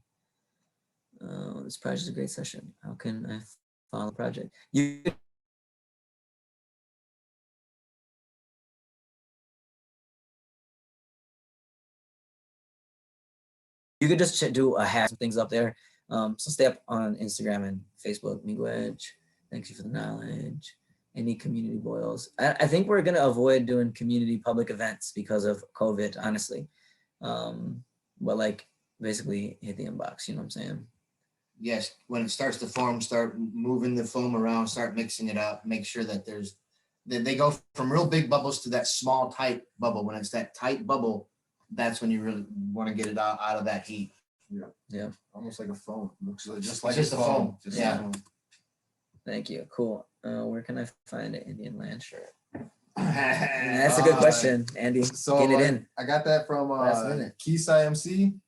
This project is a great session. How can I follow the project? You could just do a hash things up there. So stay up on Instagram and Facebook, Miigwech. Thank you for the knowledge. Any community boils. I think we're gonna avoid doing community public events because of COVID, honestly. But like basically hit the inbox, you know what I'm saying? Yes, when it starts to form, start moving the foam around, start mixing it up, make sure that they go from real big bubbles to that small tight bubble. When it's that tight bubble, that's when you really want to get it out of that heat. Yeah. Almost like a foam. Looks like just like Just a a foam. Just Yeah. a foam. Thank you. Cool. Where can I find an Indian land shirt? That's a good question, Andy. So Get it in. I got that from Last minute. Keys IMC.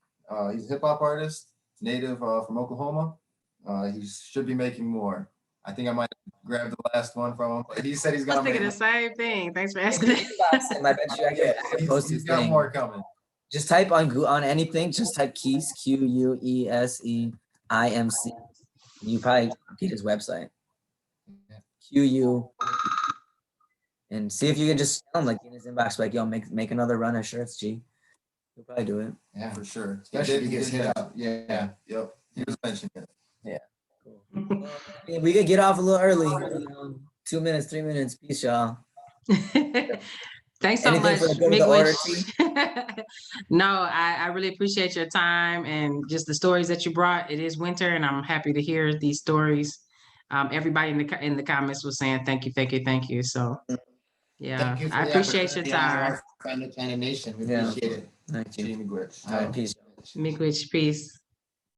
He's a hip hop artist, native from Oklahoma. He should be making more. I think I might grab the last one from him. But he said he's I was got thinking the same thing. Thanks for asking. Inbox him. I bet you I can post he's his got thing. more coming. Just type on anything. Just type Keys, QUESEIMC. You probably get his website. QU. And see if you can just tell him like in his inbox, like, yo, make another run of shirts, G. He'll probably do it. Yeah, For sure. especially if He he gets did hit mention- up. Yeah. Yep. He was mentioning it. Cool. Well, we could get off a little early. 2 minutes, 3 minutes. Peace, y'all. Thanks so Anything much, for the good of the order, Miigwech. No, I really appreciate your time and just the stories that you brought. It is winter, and I'm happy to hear these stories. Everybody in the comments was saying thank you, thank you, thank you. So yeah, Thank you for I the appreciate your opportunity to honor time. our Family Planet Nation. We Yeah. appreciate it. Thank you. Jimmy Gwitch. All right, peace. Miigwech, peace.